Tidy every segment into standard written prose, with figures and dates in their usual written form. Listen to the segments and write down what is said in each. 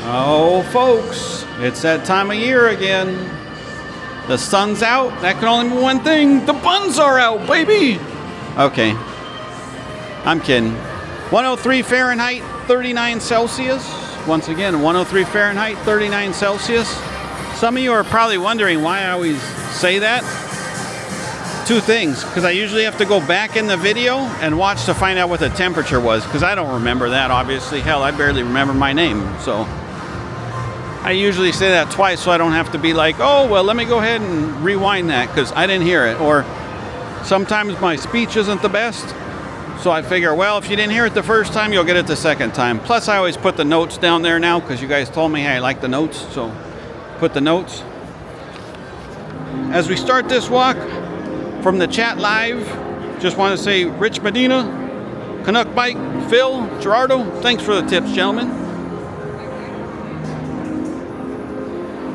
Oh, folks, it's that time of year again. The sun's out. That can only mean one thing. The buns are out, baby. Okay. I'm kidding. 103 Fahrenheit, 39 Celsius. Once again, 103 Fahrenheit, 39 Celsius. Some of you are probably wondering why I always say that. Two things, because I usually have to go back in the video and watch to find out what the temperature was, because I don't remember that, obviously. Hell, I barely remember my name, so I usually say that twice so I don't have to be like, oh, well, let me go ahead and rewind that because I didn't hear it. Or sometimes my speech isn't the best, so I figure, well, if you didn't hear it the first time, you'll get it the second time. Plus, I always put the notes down there now because you guys told me, hey, I like the notes, so put the notes. As we start this walk from the chat live, just want to say Rich Medina, Canuck Bike, Phil, Gerardo, thanks for the tips, gentlemen.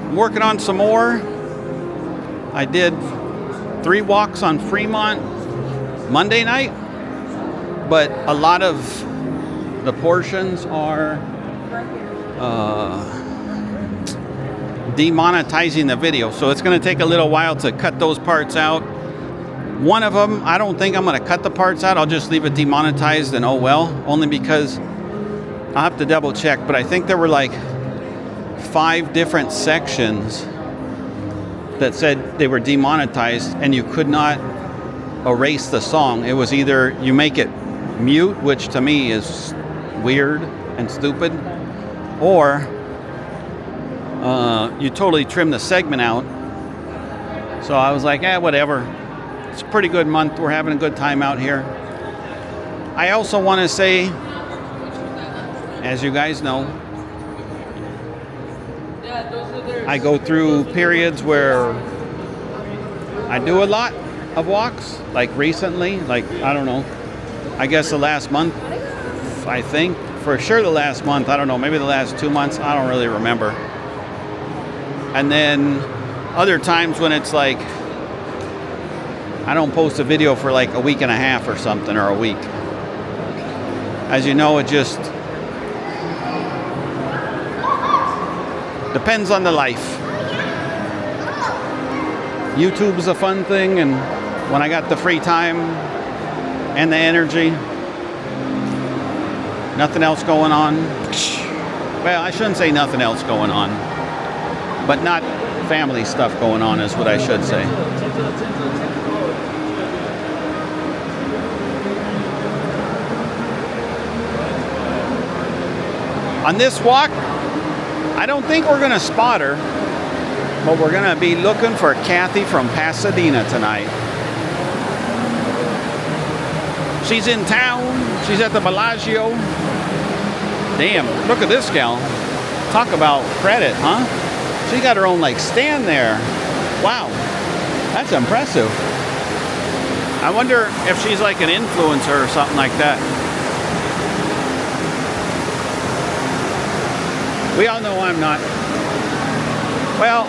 I'm working on some more. I did 3 walks on Fremont Monday night, but a lot of the portions are demonetizing the video, so it's going to take a little while to cut those parts out. One of them, I don't think I'm going to cut the parts out. I'll just leave it demonetized and oh well, only because I'll have to double check, but I think there were like 5 different sections that said they were demonetized and you could not erase the song. It was either you make it mute, which to me is weird and stupid, or you totally trim the segment out. So I was like, whatever. It's a pretty good month. We're having a good time out here. I also want to say, as you guys know, I go through periods where I do a lot of walks, like recently, like, I don't know, I guess the last month, I think, for sure the last month, I don't know, maybe the last 2 months, I don't really remember. And then other times when it's like, I don't post a video for like a week and a half or something, or a week. As you know, it just depends on the life. YouTube's a fun thing, and when I got the free time and the energy, nothing else going on. Well, I shouldn't say nothing else going on, but not family stuff going on is what I should say. On this walk, I don't think we're going to spot her, but we're going to be looking for Cathy from Pasadena tonight. She's in town. She's at the Bellagio. Damn, look at this gal. Talk about credit, huh? She got her own, like, stand there. Wow, that's impressive. I wonder if she's like an influencer or something like that. We all know I'm not. Well,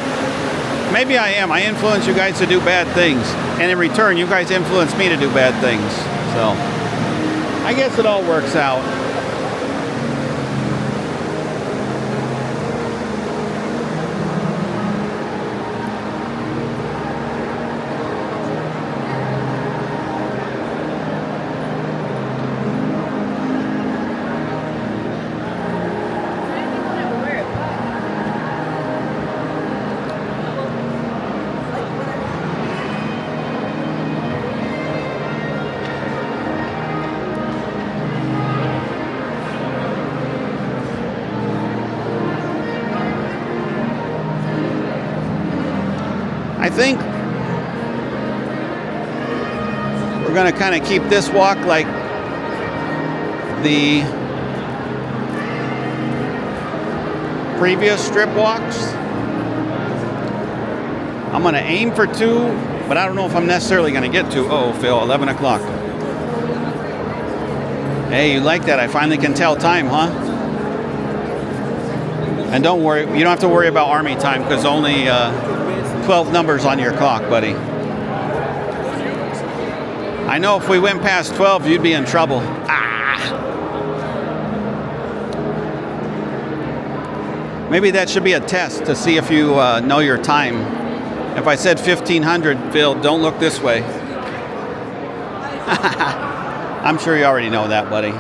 maybe I am. I influence you guys to do bad things. And in return, you guys influence me to do bad things. So, I guess it all works out. I think we're going to kind of keep this walk like the previous strip walks. I'm going to aim for 2, but I don't know if I'm necessarily going to get to. Oh, Phil, 11 o'clock. Hey, you like that? I finally can tell time, huh? And don't worry, you don't have to worry about Army time because only 12 numbers on your clock, buddy. I know if we went past 12, you'd be in trouble. Maybe that should be a test to see if you know your time. If I said 1500, Phil, don't look this way. I'm sure you already know that, buddy.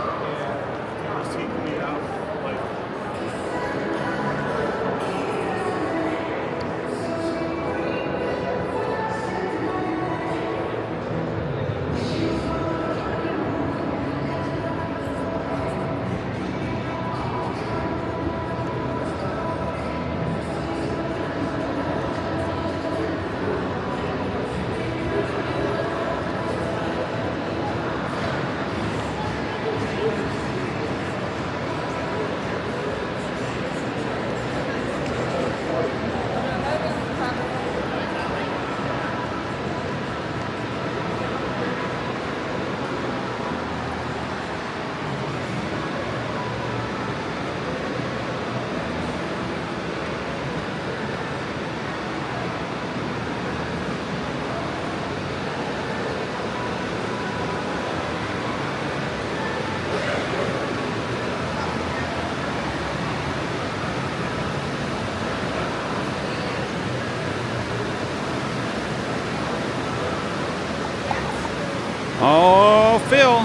Oh, Phil.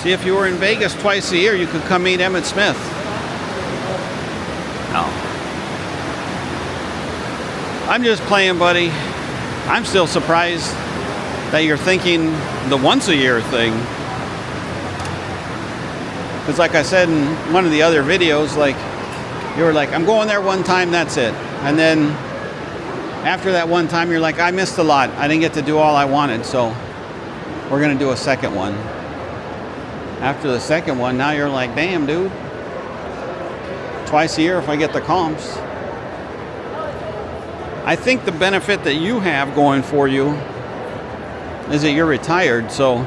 See, if you were in Vegas twice a year, you could come meet Emmitt Smith. No. I'm just playing, buddy. I'm still surprised that you're thinking the once a year thing. Because like I said in one of the other videos, like, you were like, I'm going there one time, that's it. And then after that one time, you're like, I missed a lot. I didn't get to do all I wanted, so we're going to do a second one. After the second one, now you're like, damn, dude. Twice a year if I get the comps. I think the benefit that you have going for you is that you're retired, so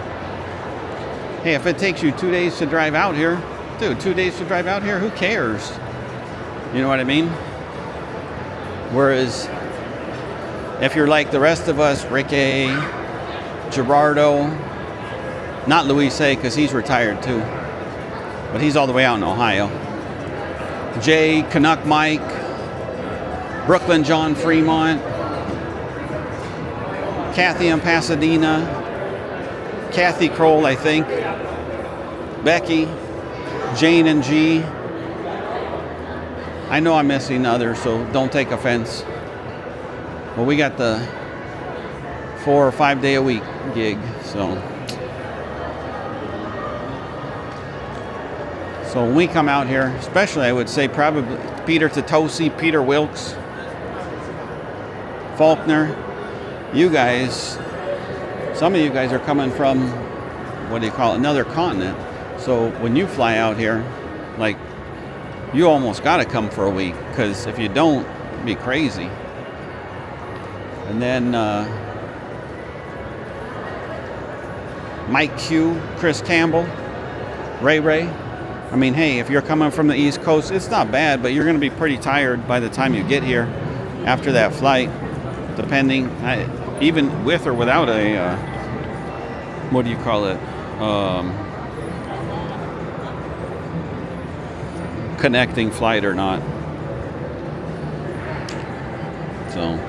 hey, if it takes you 2 days to drive out here, dude, 2 days to drive out here, who cares? You know what I mean? Whereas if you're like the rest of us, Ricky, Gerardo, not Luis A, because he's retired too, but he's all the way out in Ohio. Jay, Canuck Mike, Brooklyn John Fremont, Cathy in Pasadena, Cathy Kroll, I think, Becky, Jane and G. I know I'm missing others, so don't take offense. Well, we got the 4 or 5 day a week gig, so when we come out here, especially I would say probably Peter Totosi, Peter Wilkes, Faulkner, you guys, some of you guys are coming from, what do you call it, another continent. So when you fly out here, like, you almost got to come for a week, because if you don't, it'd be crazy. And then Mike Q, Chris Campbell, Ray. I mean, hey, if you're coming from the East Coast, it's not bad, but you're going to be pretty tired by the time you get here after that flight, depending, even with or without a, what do you call it, connecting flight or not. So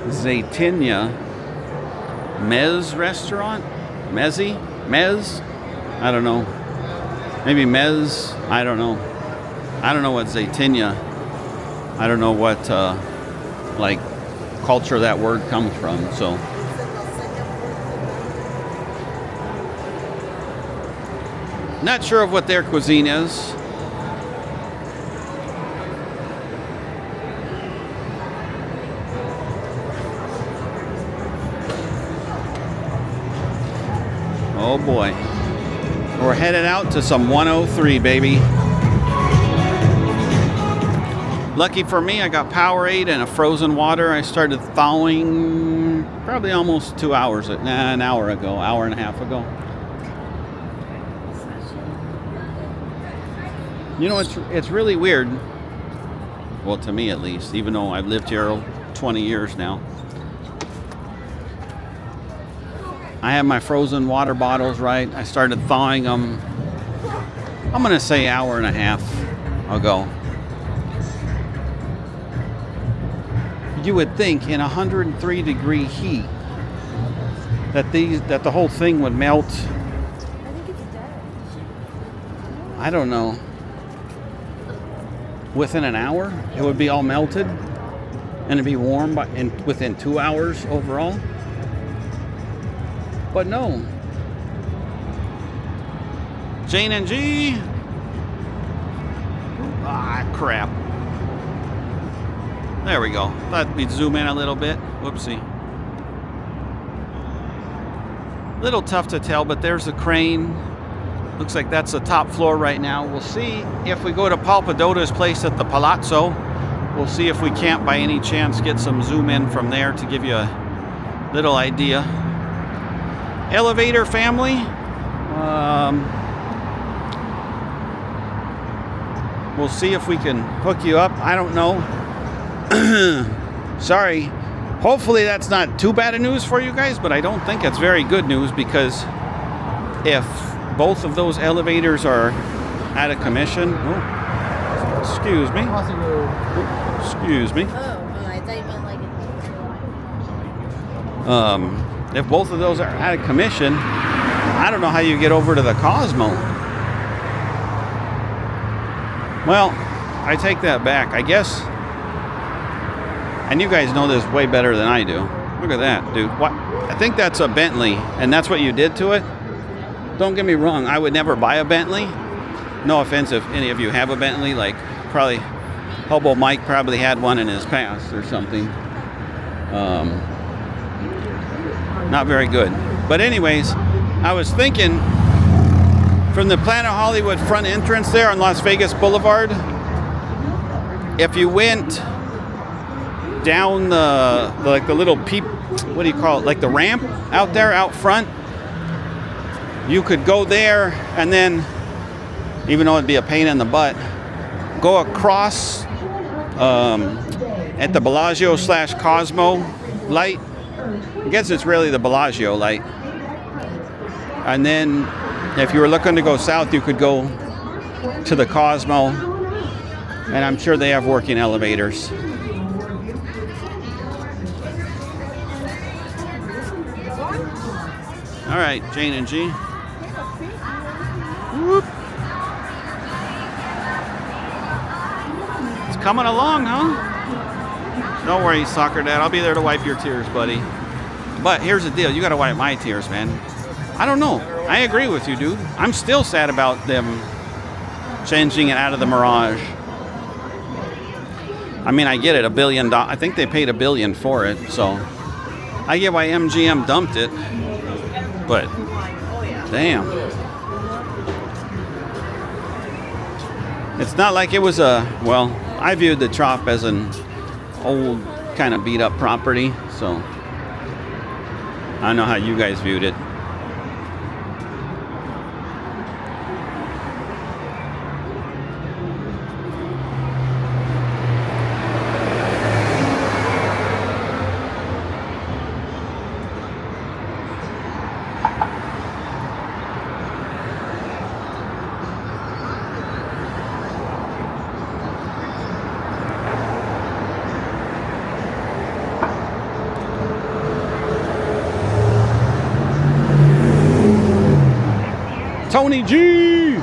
Zaytinya Mez restaurant? Mez? I don't know. Maybe Mez? I don't know. I don't know what Zaytinya. I don't know what like culture that word comes from, so. Not sure of what their cuisine is. Oh boy. We're headed out to some 103, baby. Lucky for me, I got Powerade and a frozen water. I started thawing probably almost 2 hours, an hour ago, hour and a half ago. You know, it's really weird. Well, to me at least, even though I've lived here 20 years now. I have my frozen water bottles, right? I started thawing them, I'm going to say hour and a half ago. You would think in 103 degree heat that the whole thing would melt. I think it's dead. I don't know. Within an hour, it would be all melted, and it'd be warm within 2 hours overall. But no. Jane and G. Ah, crap. There we go. Thought we'd zoom in a little bit. Whoopsie. Little tough to tell, but there's a crane. Looks like that's the top floor right now. We'll see if we go to Paul Padota's place at the Palazzo. We'll see if we can't by any chance get some zoom in from there to give you a little idea. Elevator family. We'll see if we can hook you up. I don't know. Sorry. Hopefully that's not too bad of news for you guys, but I don't think it's very good news, because if both of those elevators are out of commission. Oh, excuse me. Excuse me. I thought you meant like If both of those are out of commission, I don't know how you get over to the Cosmo. Well, I take that back. I guess, and you guys know this way better than I do. Look at that, dude. What? I think that's a Bentley, and that's what you did to it. Don't get me wrong, I would never buy a Bentley. No offense if any of you have a Bentley, like probably Hobo Mike probably had one in his past or something. Not very good. But anyways, I was thinking from the Planet Hollywood front entrance there on Las Vegas Boulevard, if you went down the little peep, what do you call it, like the ramp out there out front, you could go there and then, even though it'd be a pain in the butt, go across at the Bellagio / Cosmo light. I guess it's really the Bellagio light. And then if you were looking to go south, you could go to the Cosmo, and I'm sure they have working elevators. All right, Jane and G. Whoop. It's coming along, huh? Don't worry, soccer dad. I'll be there to wipe your tears, buddy. But here's the deal. You got to wipe my tears, man. I don't know. I agree with you, dude. I'm still sad about them changing it out of the Mirage. I mean, I get it. $1 billion. I think they paid $1 billion for it. So I get why MGM dumped it. But damn. It's not like it was well, I viewed the Trop as an old kind of beat up property, so I don't know how you guys viewed it. Tony G!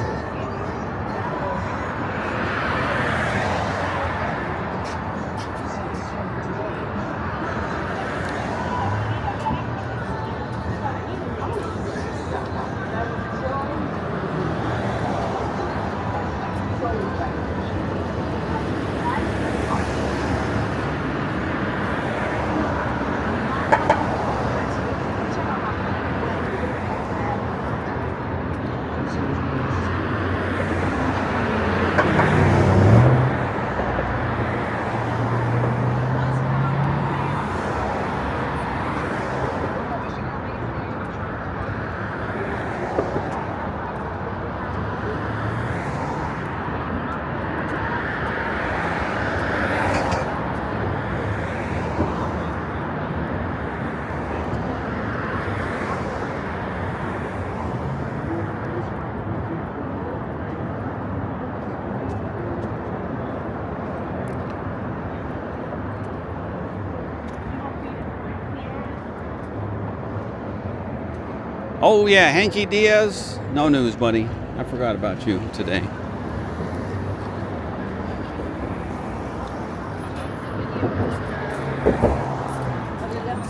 Oh yeah, Hanky Diaz. No news, buddy. I forgot about you today.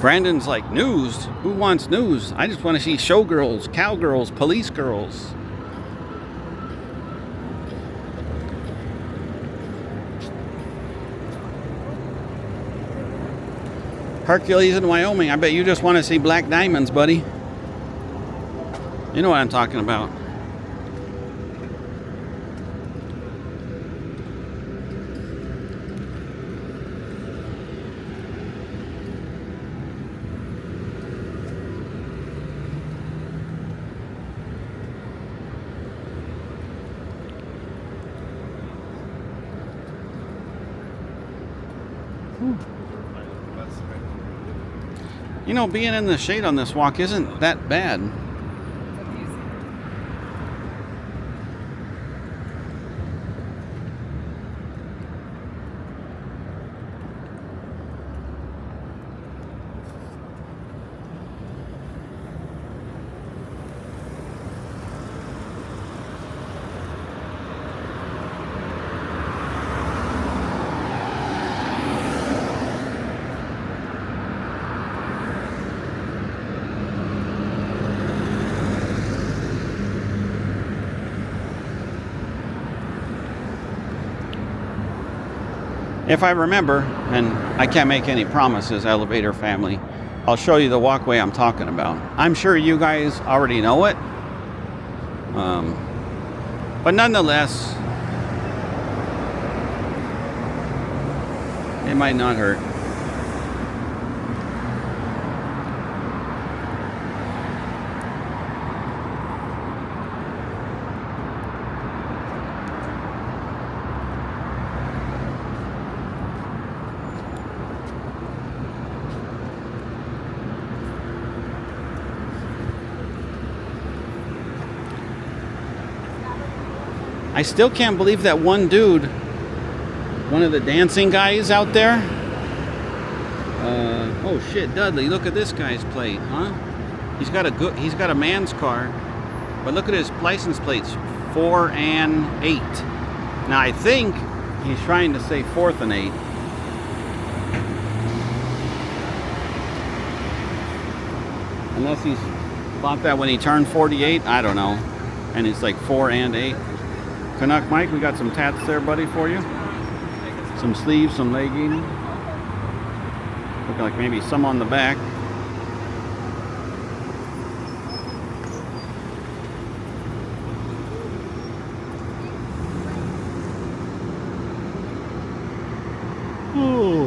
Brandon's like, news? Who wants news? I just want to see showgirls, cowgirls, police girls. Hercules in Wyoming. I bet you just want to see black diamonds, buddy. You know what I'm talking about. You know, being in the shade on this walk isn't that bad. If I remember, and I can't make any promises, elevator family, I'll show you the walkway I'm talking about. I'm sure you guys already know it. But nonetheless, it might not hurt. I still can't believe that one dude, one of the dancing guys out there. Oh shit, Dudley! Look at this guy's plate, huh? He's got a man's car, but look at his license plates, 4 and 8. Now I think he's trying to say 4th and 8. Unless he's bought that when he turned 48, I don't know. And it's like 4 and 8. Canuck Mike, we got some tats there, buddy, for you. Some sleeves, some legging. Look like maybe some on the back. Ooh.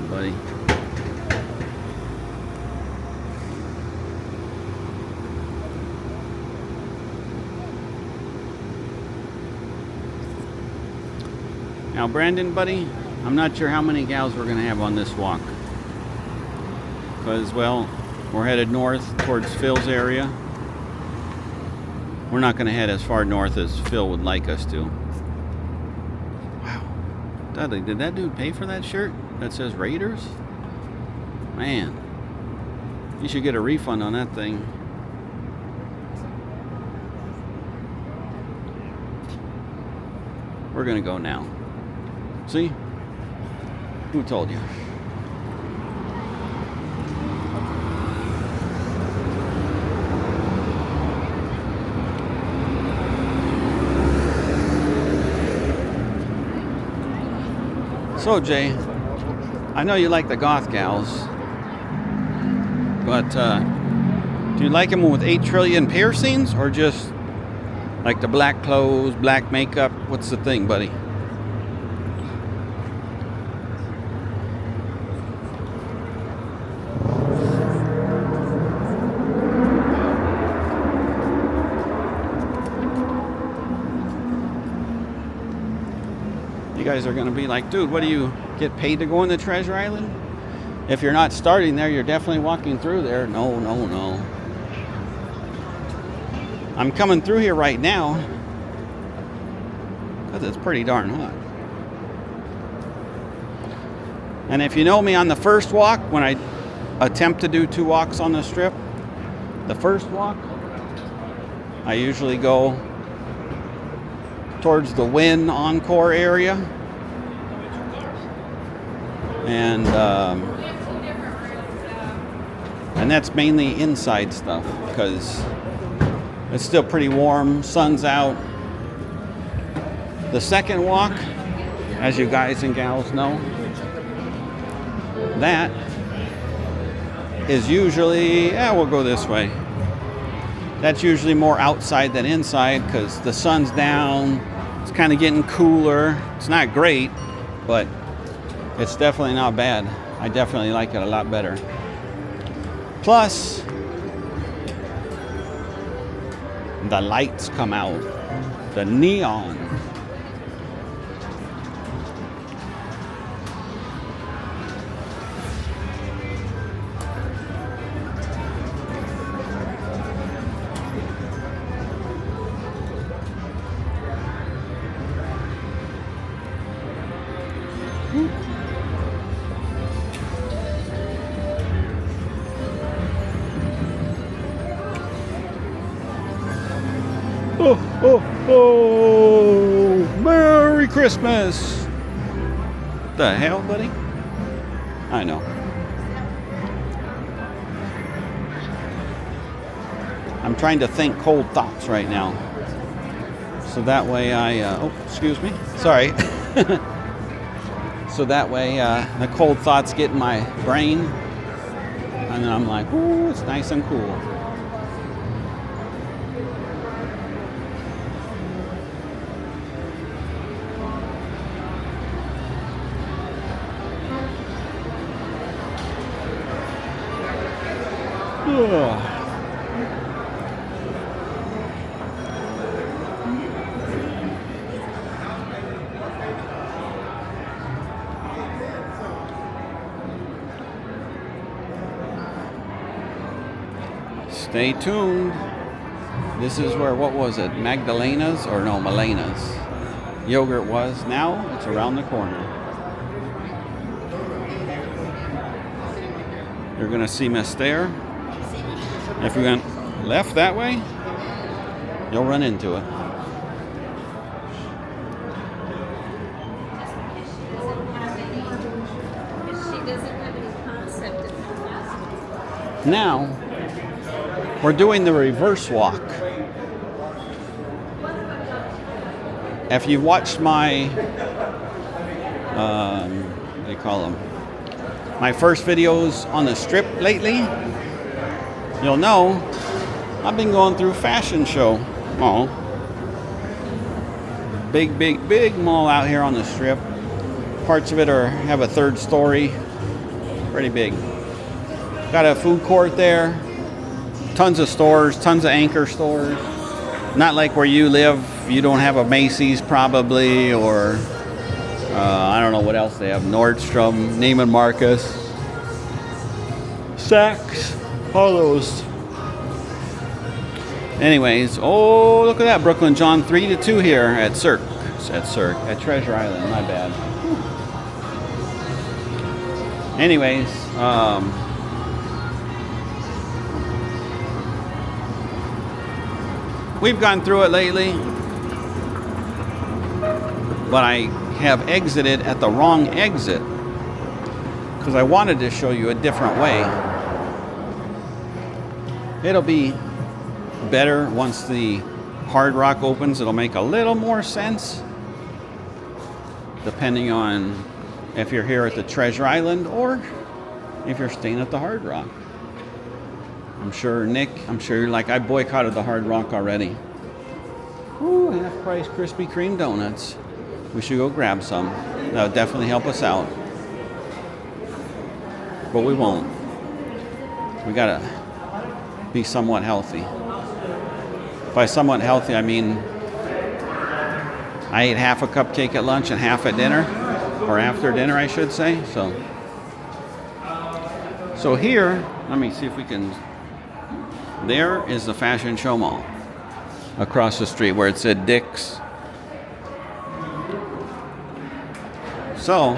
Buddy. Now, Brandon, buddy, I'm not sure how many gals we're going to have on this walk. Because, well, we're headed north towards Phil's area. We're not going to head as far north as Phil would like us to. Wow. Dudley, did that dude pay for that shirt that says Raiders? Man, you should get a refund on that thing. We're gonna go now. See? Who told you? So, Jay, I know you like the goth gals. But do you like them with 8 trillion piercings or just like the black clothes, black makeup? What's the thing, buddy? You guys are going to be like, dude, what do you get paid to go into Treasure Island? If you're not starting there, you're definitely walking through there. No, no, no. I'm coming through here right now because it's pretty darn hot. And if you know me on the first walk, when I attempt to do 2 walks on the strip, the first walk, I usually go towards the Wynn Encore area. And that's mainly inside stuff because it's still pretty warm, sun's out. The second walk, as you guys and gals know, that is usually, we'll go this way. That's usually more outside than inside because the sun's down. It's kind of getting cooler. It's not great, but it's definitely not bad. I definitely like it a lot better. Plus, the lights come out, the neon. Oh, oh, oh! Merry Christmas! The hell, buddy? I know. I'm trying to think cold thoughts right now. So that way excuse me. Sorry. So that way the cold thoughts get in my brain. And then I'm like, ooh, it's nice and cool. Stay tuned. This is where, what was it? Magdalena's or no, Malena's yogurt was. Now it's around the corner. You're gonna see Miss there. If you went left that way, you'll run into it. Now, we're doing the reverse walk. If you've watched my, what do you call them? My first videos on the strip lately, you'll know I've been going through fashion show mall. Big, big, big mall out here on the strip. Parts of it have a 3rd story. Pretty big. Got a food court there. Tons of stores, tons of anchor stores. Not like where you live. You don't have a Macy's probably, or I don't know what else they have. Nordstrom, Neiman Marcus, Saks, all those. Anyways, oh, look at that. Brooklyn John 3-2 here at at Treasure Island. My bad. Anyways, we've gone through it lately, but I have exited at the wrong exit because I wanted to show you a different way. It'll be better once the Hard Rock opens. It'll make a little more sense depending on if you're here at the Treasure Island or if you're staying at the Hard Rock. I'm sure, Nick, you're like, I boycotted the Hard Rock already. Ooh, half-price Krispy Kreme donuts. We should go grab some. That would definitely help us out. But we won't. We gotta be somewhat healthy. By somewhat healthy, I mean I ate half a cupcake at lunch and half at dinner, or after dinner, I should say. So So here, let me see if we can. There is the Fashion Show Mall across the street where it said Dick's. So,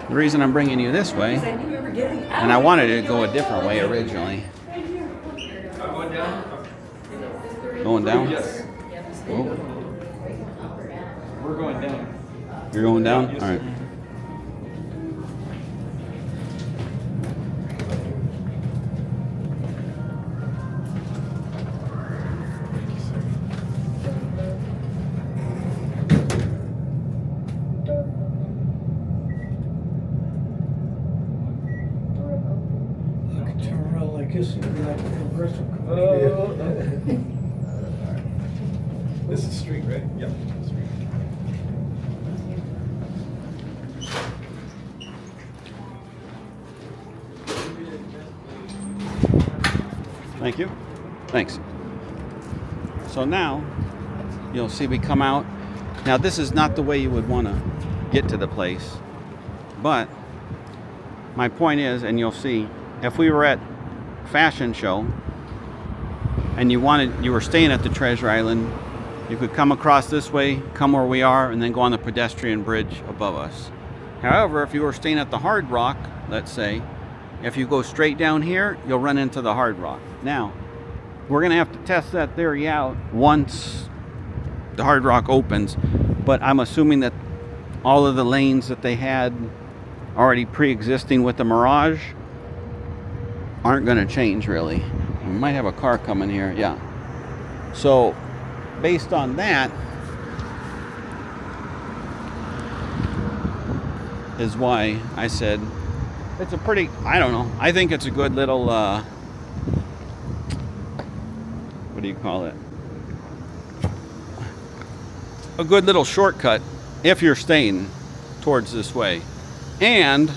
the reason I'm bringing you this way, and I wanted to go a different way originally. Going down? Yes. Oh. We're going down. You're going down? Yes, All right. sir. I could turn around like this and be like a progressive. This is street, right? Yep. Street. Thank you. Thanks. So now, you'll see we come out. Now this is not the way you would want to get to the place, but my point is, and you'll see, if we were at Fashion Show and you were staying at the Treasure Island, you could come across this way, come where we are, and then go on the pedestrian bridge above us. However, if you were staying at the Hard Rock, let's say, if you go straight down here, you'll run into the Hard Rock. Now, we're going to have to test that theory out once the Hard Rock opens, but I'm assuming that all of the lanes that they had already pre-existing with the Mirage aren't going to change really. We might have a car coming here, yeah. So, based on that, is why I said it's a pretty, I don't know, I think it's a good little, what do you call it? A good little shortcut if you're staying towards this way. And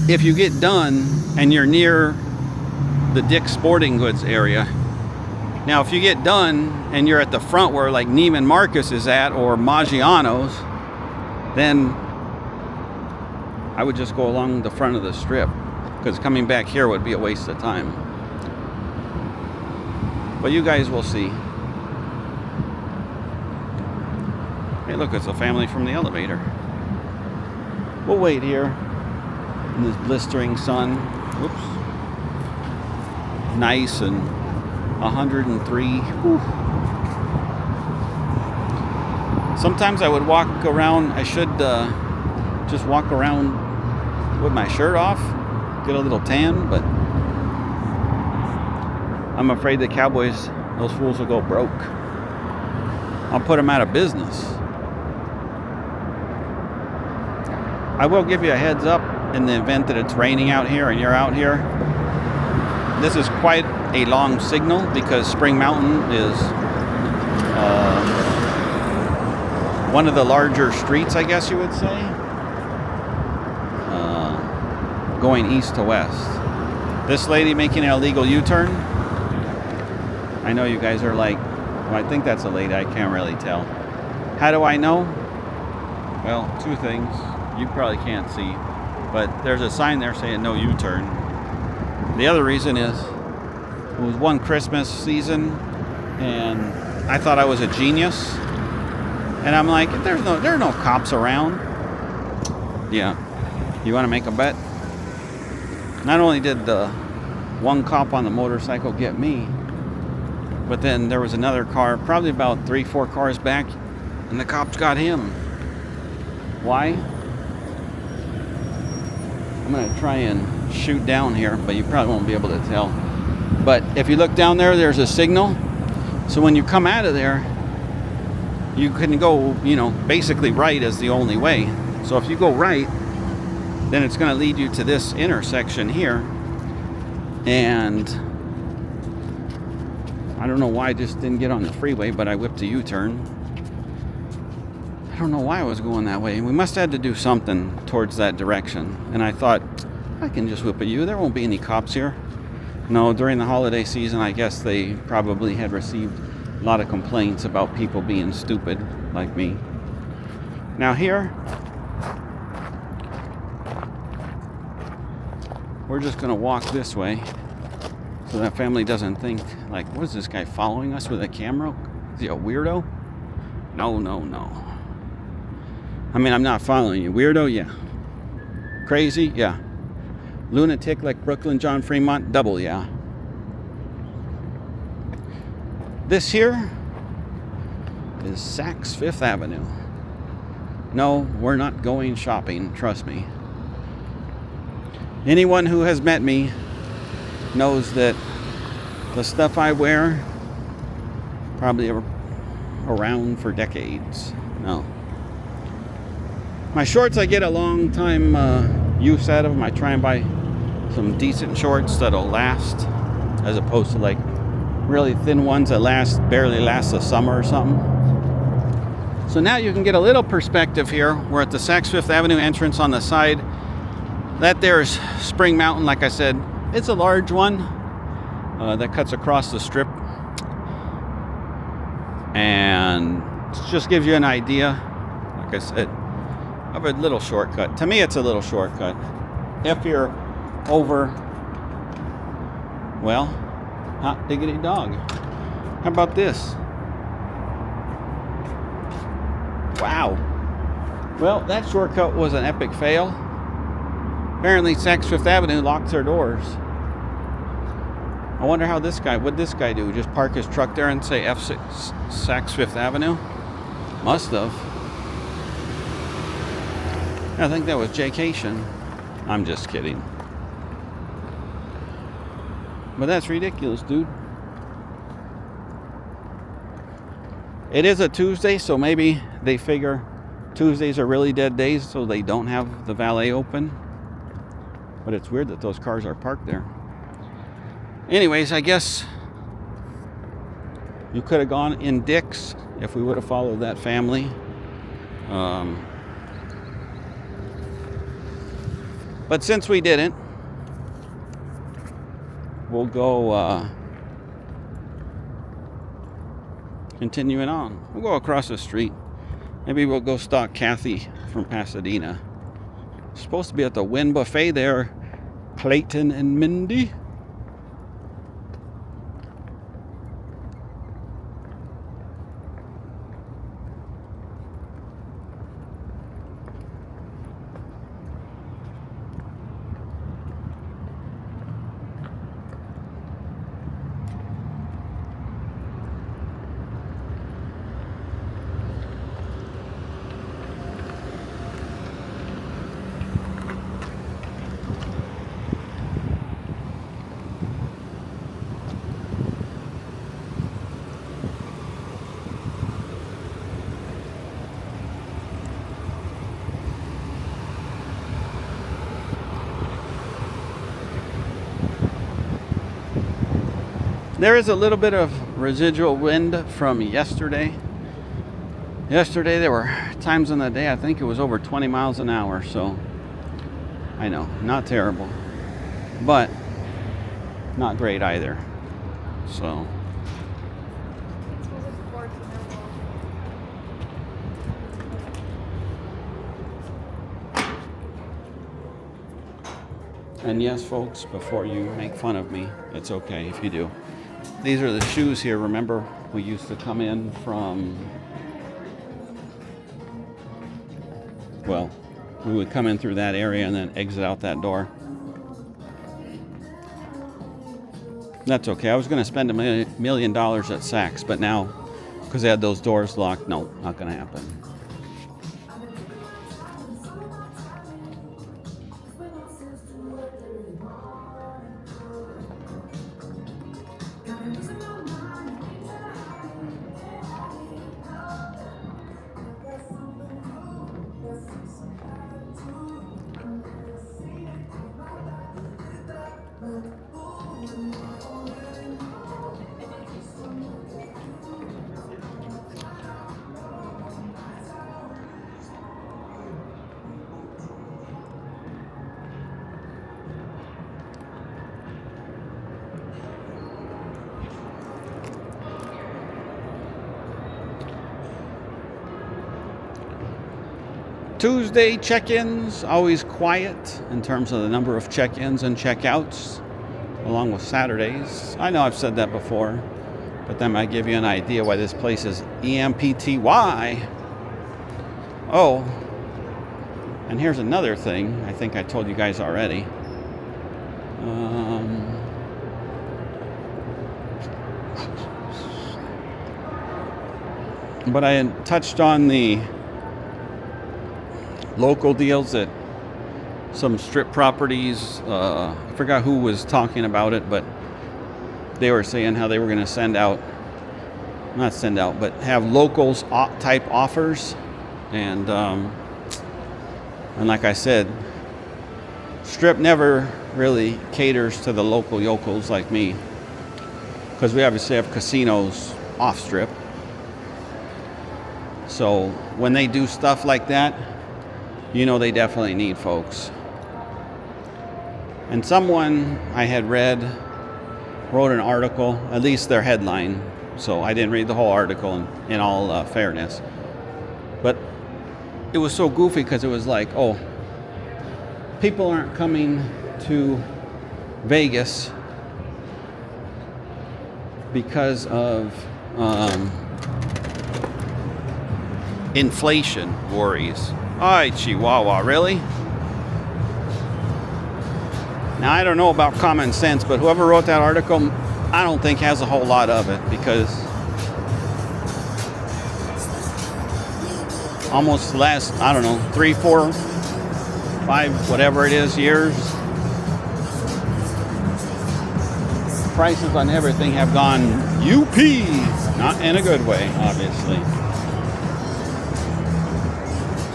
if you get done and you're near the Dick's Sporting Goods area, now if you get done and you're at the front where like Neiman Marcus is at or Maggiano's, then I would just go along the front of the strip, because coming back here would be a waste of time. But you guys will see. Hey, look, it's a family from the elevator. We'll wait here in this blistering sun. Whoops. Nice and 103. Whew. Sometimes I would walk around. I should just walk around with my shirt off, get a little tan, but I'm afraid the Cowboys, those fools will go broke. I'll put them out of business. I will give you a heads up in the event that it's raining out here and you're out here. This is quite a long signal because Spring Mountain is one of the larger streets, I guess you would say, going east to west. This lady making an illegal U-turn. I know you guys are like, well, I think that's a lady, I can't really tell. How do I know? Well, two things. You probably can't see, but there's a sign there saying no U-turn. The other reason is it was one Christmas season and I thought I was a genius, and I'm like, there are no cops around. Yeah, you want to make a bet? Not only did the one cop on the motorcycle get me, but then there was another car probably about 3-4 cars back and the cops got him. Why? I'm going to try and shoot down here, but you probably won't be able to tell. But if you look down there, there's a signal. So when you come out of there, you can go, basically right is the only way. So if you go right, then it's going to lead you to this intersection here. And I don't know why I just didn't get on the freeway, but I whipped a U-turn. I don't know why I was going that way. We must have had to do something towards that direction. And I thought, I can just whip a U. There won't be any cops here. No, during the holiday season, I guess they probably had received a lot of complaints about people being stupid like me. Now here, we're just gonna walk this way so that family doesn't think, like, what is this guy following us with a camera? Is he a weirdo? No, no, no. I mean, I'm not following you. Weirdo? Yeah. Crazy? Yeah. Lunatic like Brooklyn John Fremont? Double, yeah. This here is Saks Fifth Avenue. No, we're not going shopping, trust me. Anyone who has met me knows that the stuff I wear probably around for decades. No. My shorts, I get a long time use out of them. I try and buy some decent shorts that'll last, as opposed to like really thin ones that barely last a summer or something. So now you can get a little perspective here. We're at the Saks Fifth Avenue entrance on the side. That there's Spring Mountain, like I said. It's a large one that cuts across the strip. And it just gives you an idea, like I said, of a little shortcut. To me, it's a little shortcut. If you're over, well, hot diggity dog. How about this? Wow. Well, that shortcut was an epic fail. Apparently, Saks Fifth Avenue locked their doors. I wonder how what'd this guy do? Just park his truck there and say F6 Saks Fifth Avenue? Must have. I think that was Jaycation. I'm just kidding. But that's ridiculous, dude. It is a Tuesday, so maybe they figure Tuesdays are really dead days, so they don't have the valet open. But it's weird that those cars are parked there. Anyways, I guess you could have gone in Dick's if we would have followed that family. But since we didn't, we'll go continuing on. We'll go across the street. Maybe we'll go stalk Cathy from Pasadena. Supposed to be at the Wynn Buffet there, Clayton and Mindy. There is a little bit of residual wind from yesterday. Yesterday there were times in the day, I think it was over 20 miles an hour, so I know, not terrible, but not great either. So and yes, folks, before you make fun of me, it's okay if you do. These are the shoes here. Remember, we used to come in from, well, we would come in through that area and then exit out that door. That's okay. I was going to spend $1 million at Saks, but now, because they had those doors locked, no, not going to happen. Tuesday check-ins, always quiet in terms of the number of check-ins and check-outs, along with Saturdays. I know I've said that before, but that might give you an idea why this place is EMPTY. Oh, and here's another thing I think I told you guys already. But I had touched on the local deals at some strip properties. I forgot who was talking about it, but they were saying how they were going to but have locals type offers. And like I said, strip never really caters to the local yokels like me, because we obviously have casinos off strip. So when they do stuff like that, you know they definitely need folks. And someone I had read wrote an article, at least their headline, so I didn't read the whole article in all fairness. But it was so goofy because it was like, oh, people aren't coming to Vegas because of inflation worries. Ay, Chihuahua, really? Now, I don't know about common sense, but whoever wrote that article, I don't think has a whole lot of it, because almost the last, 3, 4, 5, whatever it is, years, prices on everything have gone UP, not in a good way, obviously.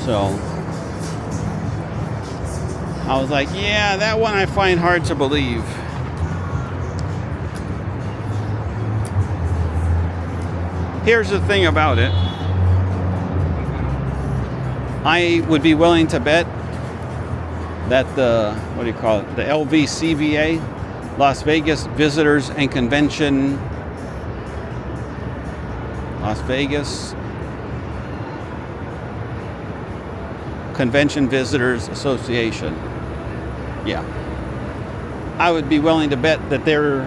So I was like, yeah, that one I find hard to believe. Here's the thing about it. I would be willing to bet that the LVCVA, Las Vegas Visitors and Convention, Las Vegas Convention Visitors Association. Yeah. I would be willing to bet that there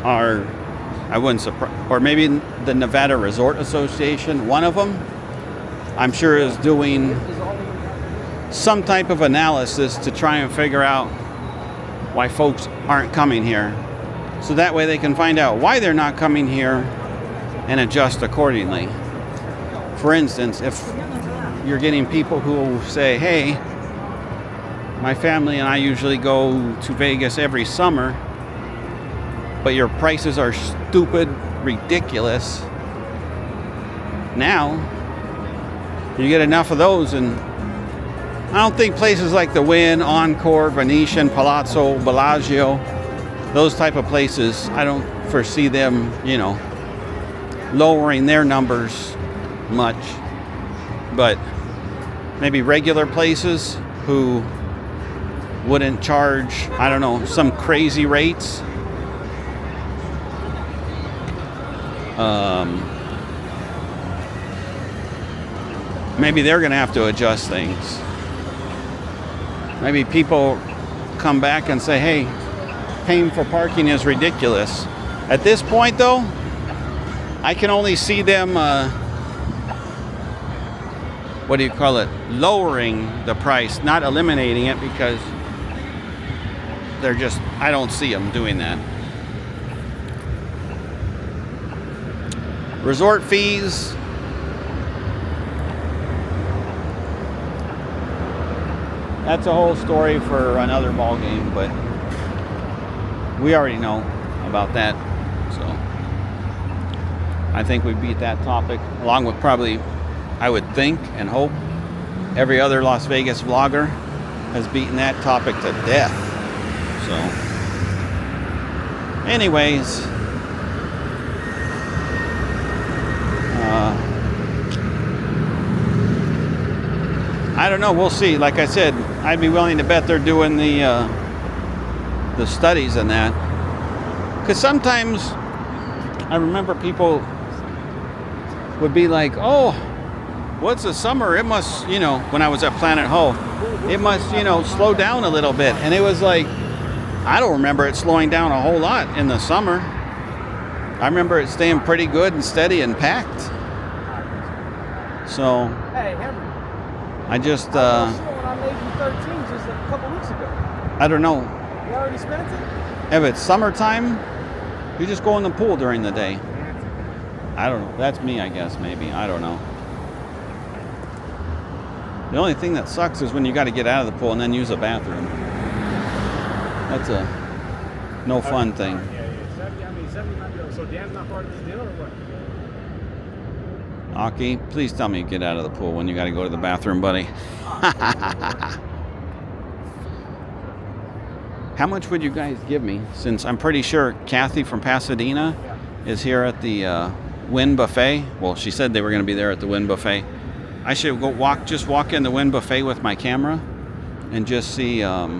are, I wouldn't surprise, or maybe the Nevada Resort Association, one of them, I'm sure is doing some type of analysis to try and figure out why folks aren't coming here. So that way they can find out why they're not coming here and adjust accordingly. For instance, if you're getting people who say, hey, my family and I usually go to Vegas every summer, but your prices are stupid, ridiculous. Now, you get enough of those, and I don't think places like the Wynn, Encore, Venetian, Palazzo, Bellagio, those type of places, I don't foresee them, lowering their numbers much. But maybe regular places who wouldn't charge, some crazy rates. Maybe they're going to have to adjust things. Maybe people come back and say, hey, paying for parking is ridiculous. At this point, though, I can only see them, lowering the price, not eliminating it, because I don't see them doing that. Resort fees. That's a whole story for another ball game, but we already know about that. So I think we beat that topic, along with probably, I would think and hope, every other Las Vegas vlogger has beaten that topic to death. So anyways, I don't know. We'll see. Like I said, I'd be willing to bet they're doing the studies and that. Because sometimes I remember people would be like, oh, Well, it's the summer. It must, you know, when I was at Planet Ho, it must, you know, slow down a little bit. And it was like, I don't remember it slowing down a whole lot in the summer. I remember it staying pretty good and steady and packed. So, Hey, Henry. I just, I was sure when I made you 13 just a couple weeks ago. I don't know. You already spent it? If it's summertime, you just go in the pool during the day. I don't know. That's me, I guess, maybe. I don't know. The only thing that sucks is when you got to get out of the pool and then use a bathroom. That's a no fun thing. Yeah. 70, so Dan's not part of this deal or what? Aki, please tell me you get out of the pool when you got to go to the bathroom, buddy. How much would you guys give me? Since I'm pretty sure Cathy from Pasadena is here at the Wynn Buffet. Well, she said they were going to be there at the Wynn Buffet. I should go just walk in the Wynn Buffet with my camera and just see. Is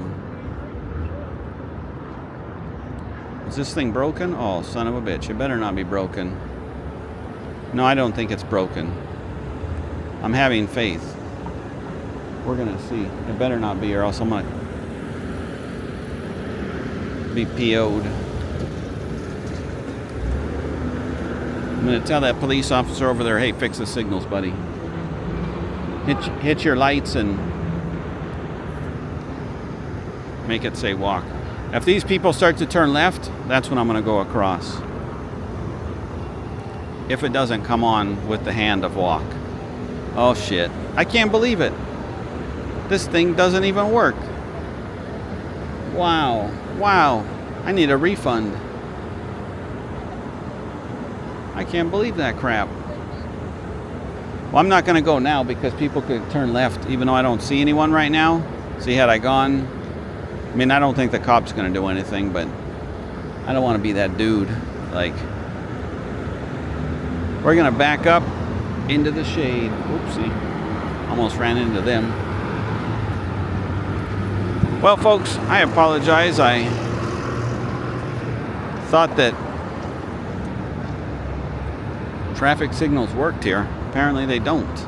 this thing broken? Oh, son of a bitch! It better not be broken. No, I don't think it's broken. I'm having faith. We're gonna see. It better not be, or else I'm gonna be PO'd. I'm gonna tell that police officer over there, hey, fix the signals, buddy. Hit your lights and make it say walk. If these people start to turn left, that's when I'm gonna go across. If it doesn't come on with the hand of walk. Oh shit, I can't believe it. This thing doesn't even work. Wow, I need a refund. I can't believe that crap. Well, I'm not gonna go now because people could turn left even though I don't see anyone right now. See, had I gone, I mean, I don't think the cop's gonna do anything, but I don't wanna be that dude. Like, we're gonna back up into the shade. Oopsie, almost ran into them. Well, folks, I apologize. I thought that traffic signals worked here. Apparently they don't.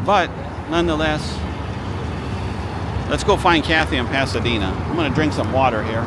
But nonetheless, let's go find Cathy in Pasadena. I'm gonna drink some water here.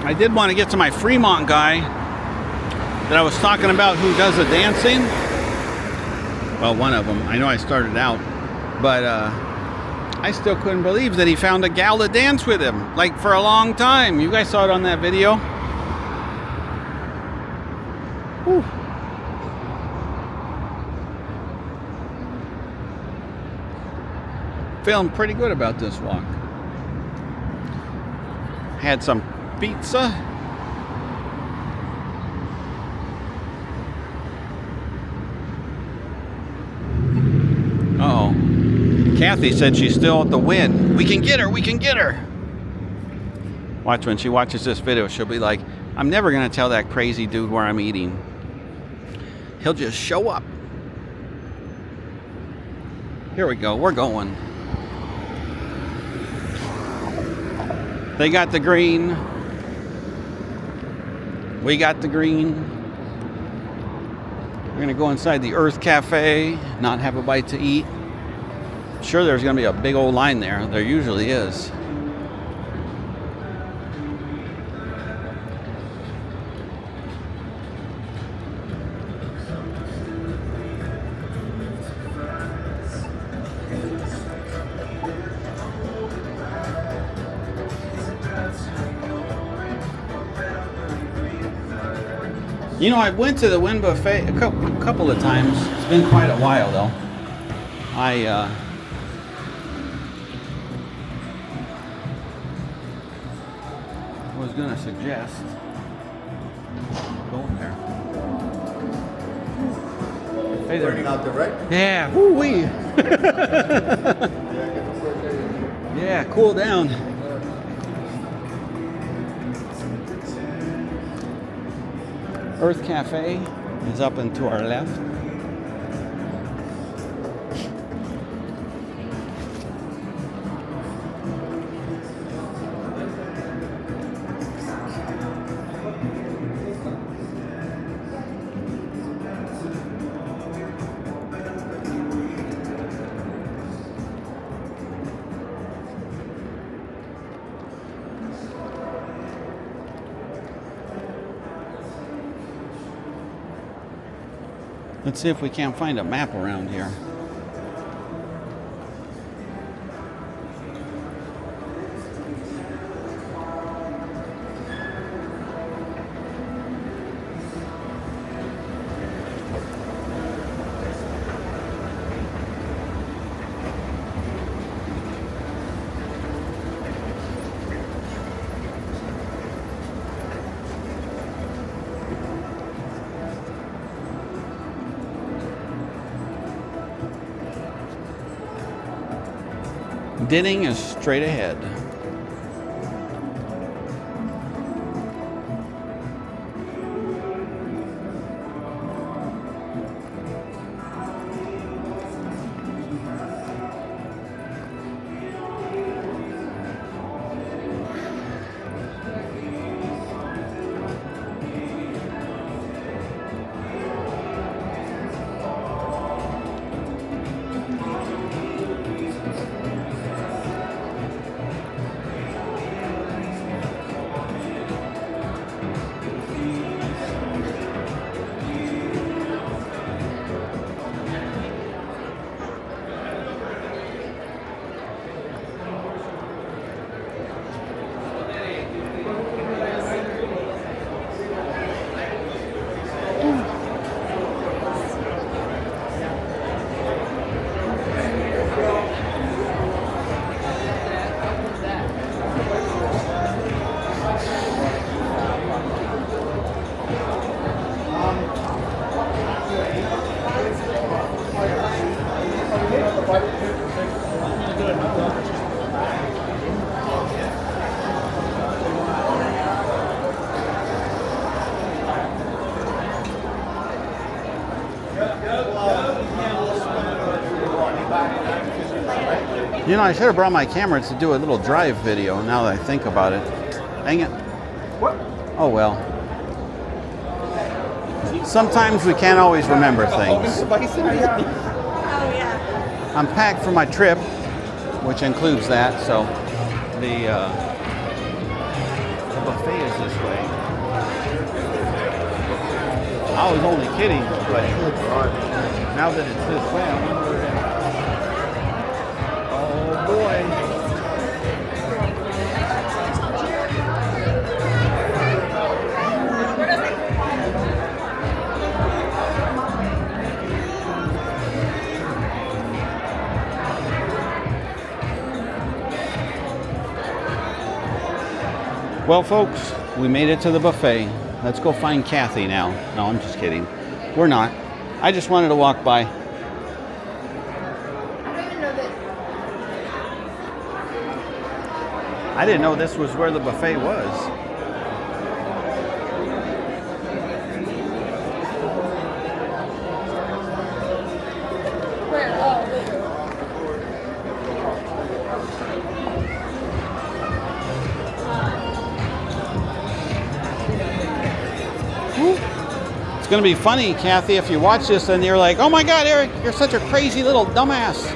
I did want to get to my Fremont guy that I was talking about who does the dancing. Well, one of them. I know I started out, but I still couldn't believe that he found a gal to dance with him, like for a long time. You guys saw it on that video. Whew. Feeling pretty good about this walk. Had some pizza. Uh-oh. Cathy said she's still at the Wynn. We can get her, we can get her. Watch, when she watches this video, she'll be like, I'm never gonna tell that crazy dude where I'm eating. He'll just show up. Here we go, we're going. They got the green. We got the green. We're gonna go inside the Earth Cafe, not have a bite to eat. Sure, there's gonna be a big old line there. There usually is. You know, I went to the Wynn Buffet a couple of times. It's been quite a while, though. I was going to suggest going there. Hey there. Burning out the right? Yeah. Woo-wee. Yeah, get the work area. Yeah, cool down. Earth Cafe is up and to our left. Let's see if we can't find a map around here. Denning is straight ahead. You know, I should have brought my camera to do a little drive video now that I think about it. Dang it. What? Oh well. Sometimes we can't always remember things. Oh, yeah. I'm packed for my trip, which includes that, so the buffet is this way. I was only kidding, but now that it's this way, I wonder where it is. Oh boy. Well, folks, we made it to the buffet. Let's go find Cathy now. No, I'm just kidding. We're not. I just wanted to walk by. I don't even know that. I didn't know this was where the buffet was. Where? Oh, wait. It's going to be funny, Cathy, if you watch this and you're like, oh my God, Eric, you're such a crazy little dumbass.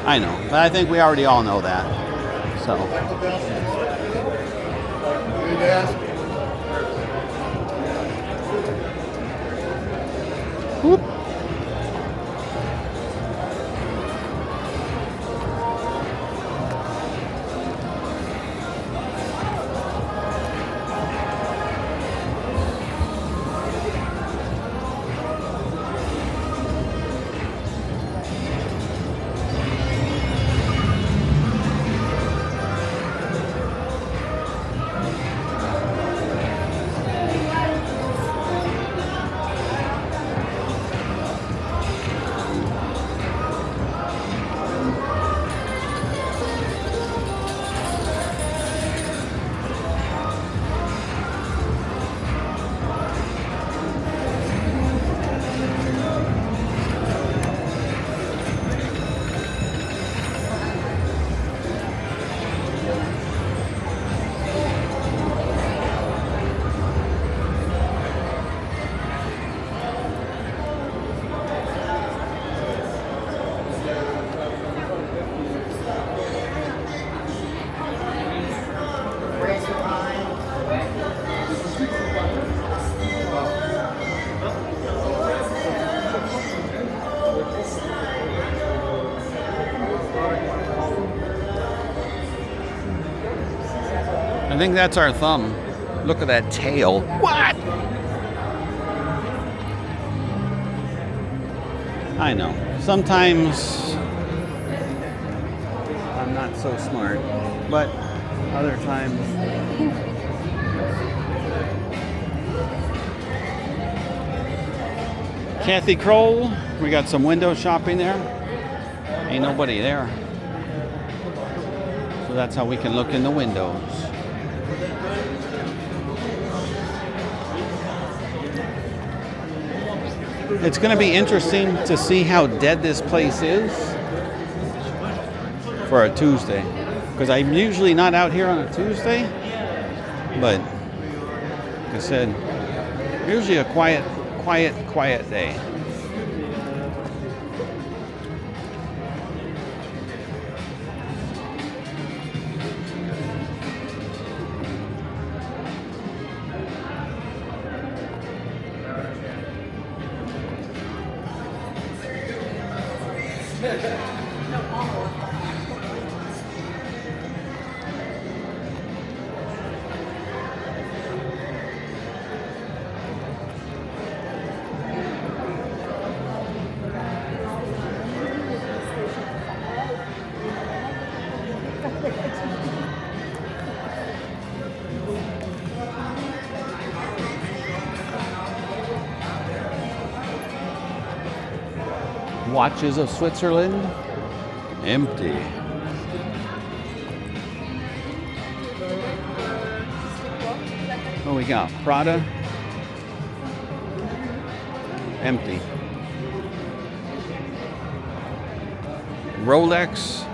I know, but I think we already all know that. So. Whoop. I think that's our thumb. Look at that tail. What? I know. Sometimes I'm not so smart, but other times. Cathy Kroll, we got some window shopping there. Ain't nobody there. So that's how we can look in the windows. It's going to be interesting to see how dead this place is for a Tuesday. Because I'm usually not out here on a Tuesday. But, like I said, usually a quiet day. Watches of Switzerland, empty. Oh, we got Prada, empty. Rolex,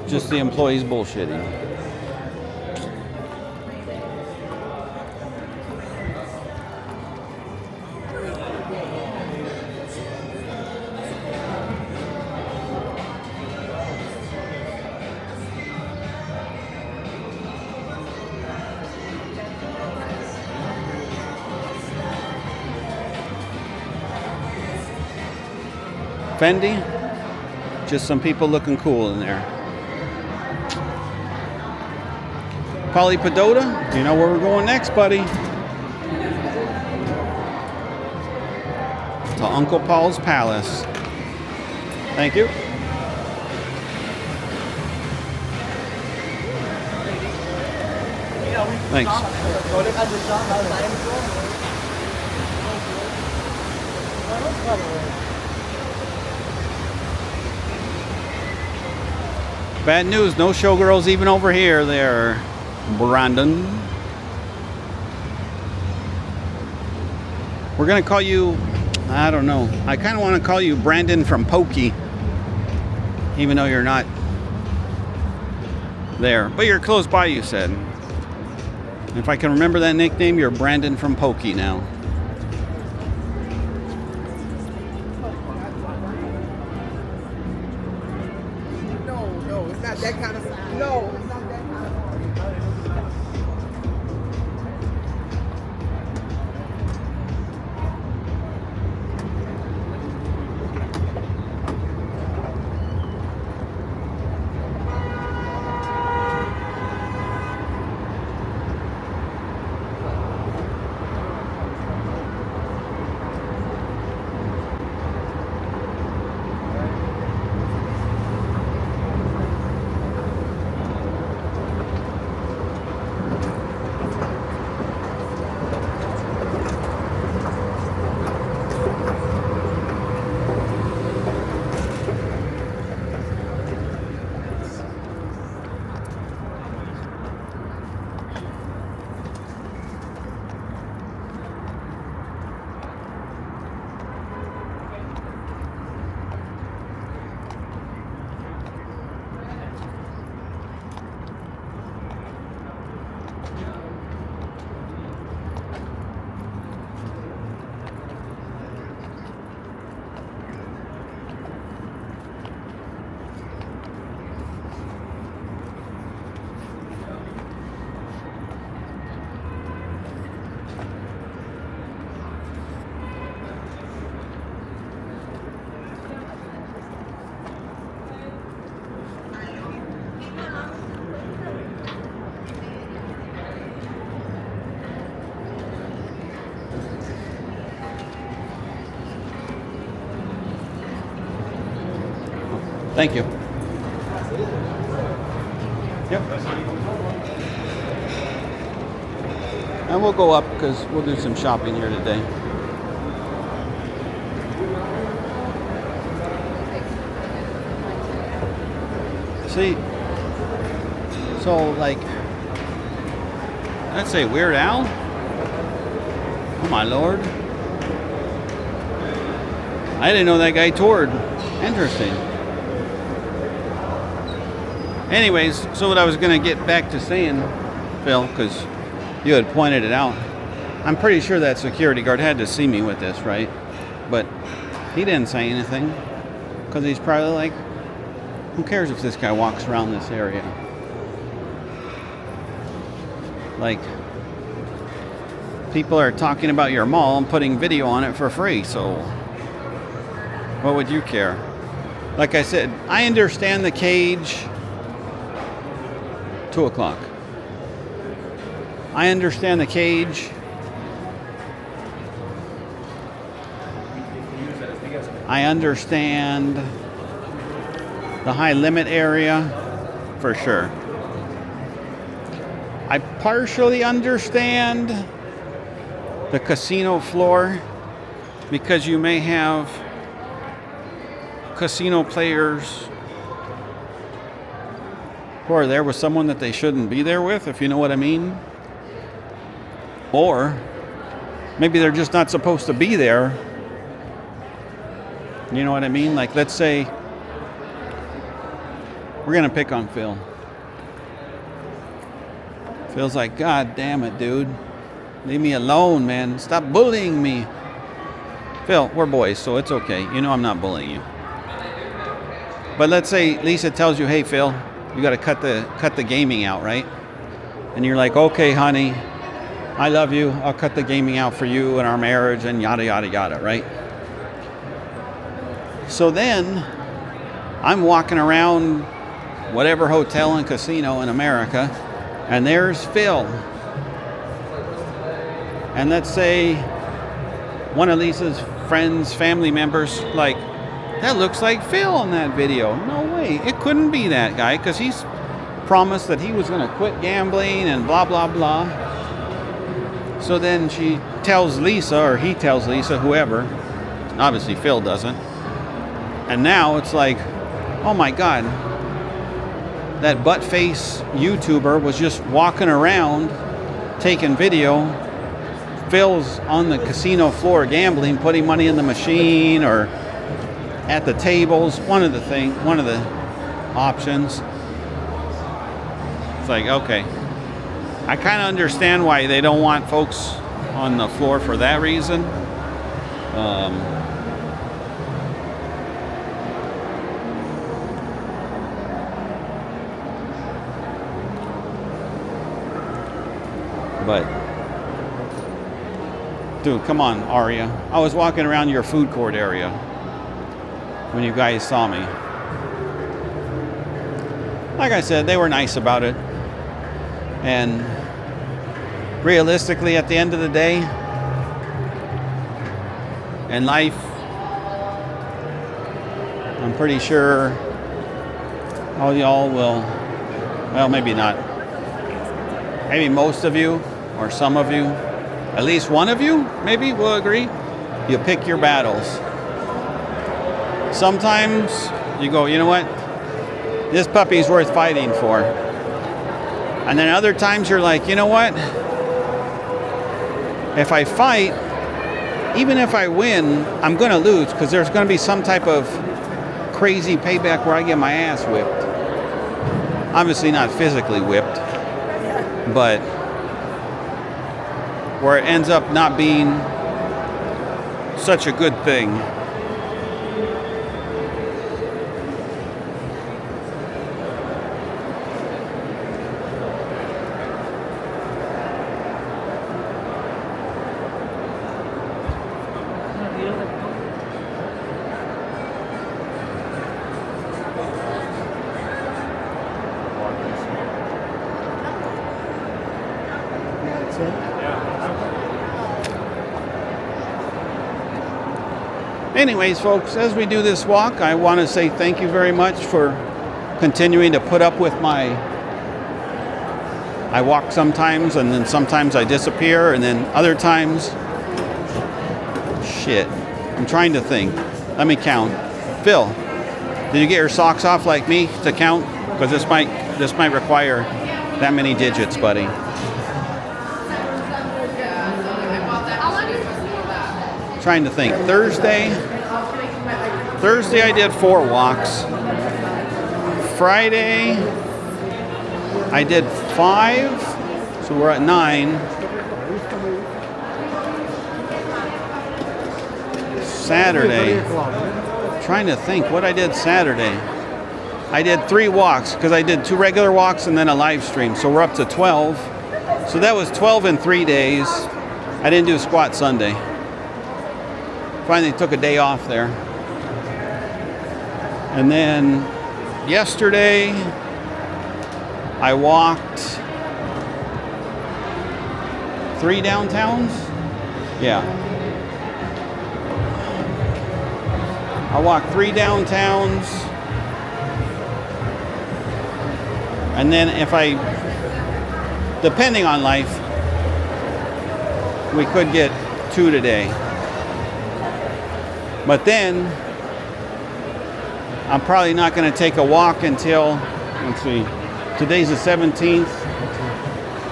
just the employees bullshitting. Fendi, just some people looking cool in there. Polly Padota, you know where we're going next, buddy. To Uncle Paul's Palace. Thank you. Thanks. Bad news, no Showgirls even over here there, Brandon. We're gonna call you, I don't know, I kind of want to call you Brandon from Pokey, even though you're not there. But you're close by, you said. If I can remember that nickname, you're Brandon from Pokey now. No, it's not that kind of. No, it's not that kind of. Thank you. Yep. And we'll go up because we'll do some shopping here today. See, so like, let's say Weird Al. Oh my lord. I didn't know that guy toured. Interesting. Anyways, so what I was going to get back to saying, Phil, because you had pointed it out, I'm pretty sure that security guard had to see me with this, right? But he didn't say anything because he's probably like, who cares if this guy walks around this area? Like, people are talking about your mall and putting video on it for free, so what would you care? Like I said, I understand the cage. 2 o'clock. I understand the cage. I understand the high limit area for sure. I partially understand the casino floor because you may have casino players who are there with someone that they shouldn't be there with, if you know what I mean. Or maybe they're just not supposed to be there. You know what I mean? Like, let's say we're going to pick on Phil. Phil's like, God damn it, dude. Leave me alone, man. Stop bullying me. Phil, we're boys, so it's okay. You know I'm not bullying you. But let's say Lisa tells you, hey, Phil, you got to cut the gaming out, right? And you're like, okay, honey, I love you. I'll cut the gaming out for you and our marriage and yada, yada, yada, right? So then I'm walking around whatever hotel and casino in America, and there's Phil. And let's say one of Lisa's friends, family members, like, that looks like Phil in that video. No way. It couldn't be that guy because he's promised that he was going to quit gambling and blah, blah, blah. So then she tells Lisa, or he tells Lisa, whoever. Obviously Phil doesn't. And now it's like, oh my God, that butt face YouTuber was just walking around taking video. Phil's on the casino floor gambling, putting money in the machine or at the tables, one of the options. It's like, okay. I kind of understand why they don't want folks on the floor for that reason. But, dude, come on, Aria. I was walking around your food court area when you guys saw me. Like I said, they were nice about it. And realistically, at the end of the day, in life, I'm pretty sure all y'all will, well, maybe not. Maybe most of you, or some of you, at least one of you, maybe, will agree. You pick your battles. Sometimes you go, you know what? This puppy's worth fighting for. And then other times you're like, you know what? If I fight, even if I win, I'm going to lose because there's going to be some type of crazy payback where I get my ass whipped. Obviously not physically whipped, but where it ends up not being such a good thing. Anyways, folks, as we do this walk, I want to say thank you very much for continuing to put up with my... I walk sometimes, and then sometimes I disappear, and then other times... Shit. I'm trying to think. Let me count. Phil, did you get your socks off like me to count? Because this might require that many digits, buddy. Trying to think. Thursday I did 4 walks. Friday I did 5, so we're at 9. Saturday, trying to think what I did Saturday. I did 3 walks because I did 2 regular walks and then a live stream, so we're up to 12. So that was 12 in 3 days. I didn't do a squat Sunday. Finally took a day off there. And then yesterday I walked 3 downtowns. Yeah. I walked 3 downtowns. And then if I, depending on life, we could get 2 today. But then I'm probably not going to take a walk until, let's see, today's the 17th,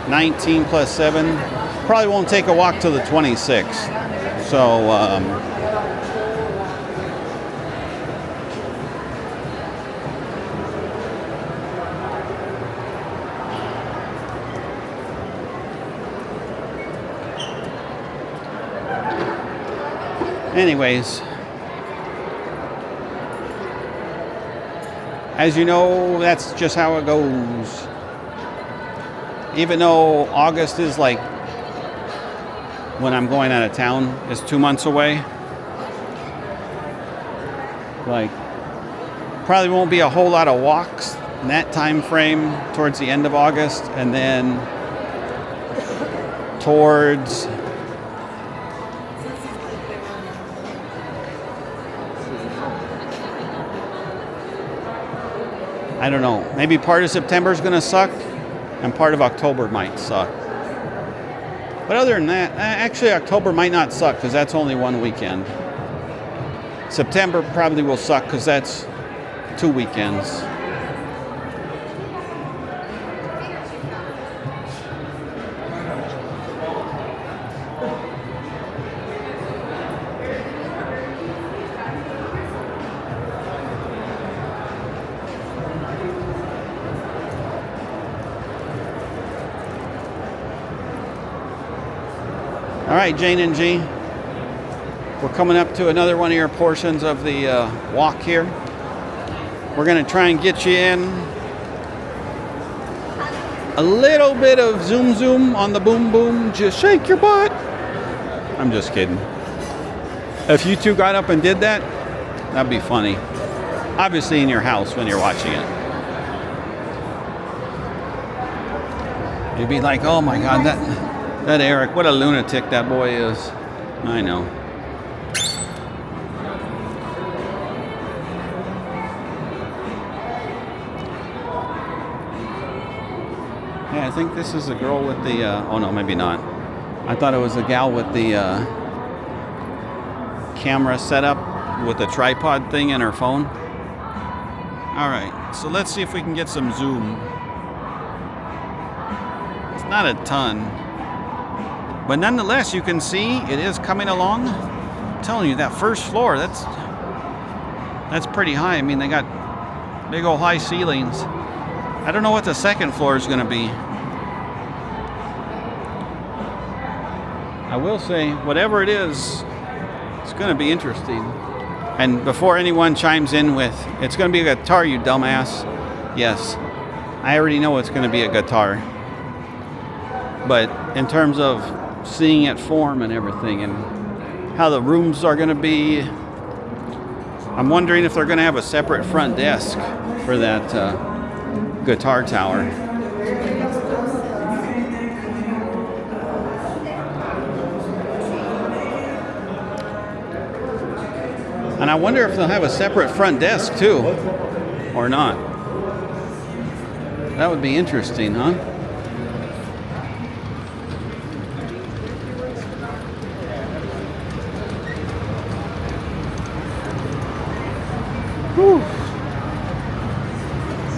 19 plus 7. Probably won't take a walk till the 26th. So, anyways, as you know, that's just how it goes. Even though August is like when I'm going out of town, is 2 months away. Like, probably won't be a whole lot of walks in that time frame towards the end of August, and then towards I don't know, maybe part of September is going to suck and part of October might suck. But other than that, actually October might not suck because that's only 1 weekend. September probably will suck because that's 2 weekends. All right, Jane and G, we're coming up to another one of your portions of the walk here. We're going to try and get you in a little bit of zoom on the boom boom. Just shake your butt. I'm just kidding. If you two got up and did that, that'd be funny. Obviously in your house when you're watching it. You'd be like, oh my God, that Eric, what a lunatic that boy is. I know. Hey, I think this is the girl with the, oh no, maybe not. I thought it was the gal with the camera set up with the tripod thing in her phone. All right, so let's see if we can get some zoom. It's not a ton. But nonetheless, you can see it is coming along. I'm telling you, that first floor, that's pretty high. I mean, they got big old high ceilings. I don't know what the second floor is going to be. I will say, whatever it is, it's going to be interesting. And before anyone chimes in with, it's going to be a guitar, you dumbass. Yes, I already know it's going to be a guitar. But in terms of seeing it form and everything and how the rooms are going to be, I'm wondering if they're going to have a separate front desk for that guitar tower. And I wonder if they'll have a separate front desk too, or not. That would be interesting, huh? Whew.